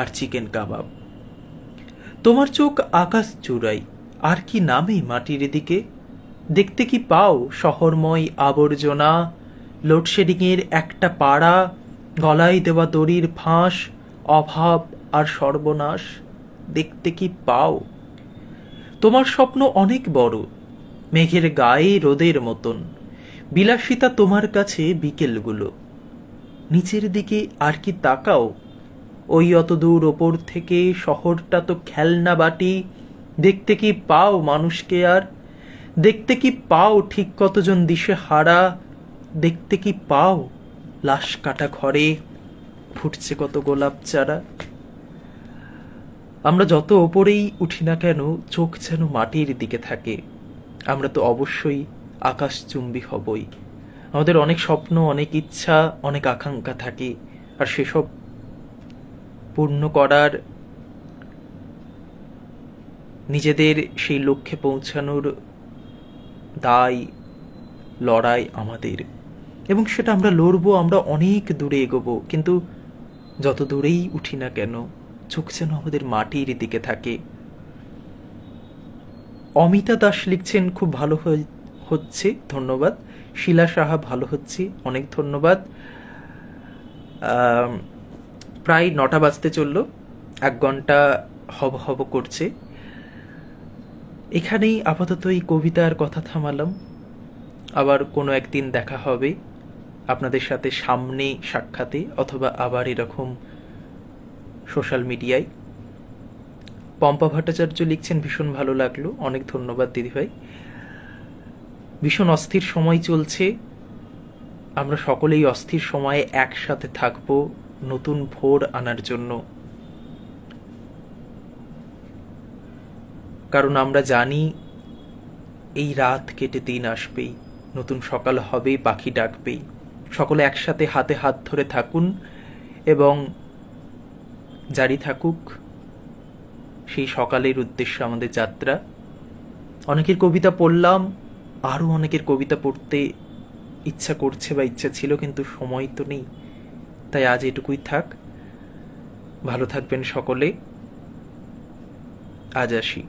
আর চিকেন কাবাব। তোমার চোখ আকাশ চূড়াই, আর কি নামে মাটির দিকে? দেখতে কি পাও শহরময় আবর্জনা, লোডশেডিংয়ের একটা পাড়া, গলায় দেওয়া দড়ির ফাঁস, অভাব আর সর্বনাশ? দেখতে কি পাও? তোমার স্বপ্ন অনেক বড়, মেঘের গায়ে রোদের মতন, বিলাসিতা তোমার কাছে বিকেলগুলো। নিচের দিকে আর কি তাকাও, ওই অত দূর ওপর থেকে শহরটা তো খেলনা বাটি। দেখতে কি পাও মানুষকে আর, দেখতে কি পাও ঠিক কতজন দিশে হারা, দেখতে কি পাও লাশ কাটা ঘরে ফুটছে কত গোলাপ চারা। আমরা যত ওপরেই উঠি না কেন, চোখ যেন মাটির দিকে থাকে। আমরা তো অবশ্যই আকাশচুম্বী হবই। আমাদের অনেক স্বপ্ন, অনেক ইচ্ছা, অনেক আকাঙ্ক্ষা থাকে, আর সেসব পূর্ণ করার, নিজেদের সেই লক্ষ্যে পৌঁছানোর দায়, লড়াই আমাদের। এবং সেটা আমরা লড়বো, আমরা অনেক দূরে এগোবো, কিন্তু যত দূরেই উঠি না কেন, চোখ যেন আমাদের মাটির দিকে থাকে। অমিতা দাস লিখছেন খুব ভালো হচ্ছে, ধন্যবাদ। শিলা সাহা ভালো হচ্ছে, অনেক ধন্যবাদ। প্রায় 9টা বাজতে চলল, 1 ঘন্টা হব হব করছে। এখানেই আপাতত এই কবিতার কথা থামালাম। আবার কোনো একদিন দেখা হবে আপনাদের সাথে সামনে সাক্ষাতে, অথবা আবার এরকম সোশ্যাল মিডিয়ায়। পম্পা ভট্টাচার্য লিখছেন ভীষণ ভালো লাগলো, অনেক ধন্যবাদ দিদিভাই। ভীষণ অস্থির সময় চলছে, আমরা সকলেই অস্থির সময়ে একসাথে থাকব নতুন ভোর আনার জন্য। কারণ আমরা জানি এই রাত কেটে দিন আসবেই, নতুন সকাল হবে, পাখি ডাকবেই। সকলে একসাথে হাতে হাত ধরে থাকুন এবং জারি থাকুক সেই সকালের উদ্দেশ্যে আমাদের যাত্রা। অনেকের কবিতা পড়লাম, আরও অনেকের কবিতা পড়তে ইচ্ছা করছে বা ইচ্ছা ছিল, কিন্তু সময় তো নেই। তাই আজ এটুকুই থাক। ভালো থাকবেন সকলে, আজ আসি।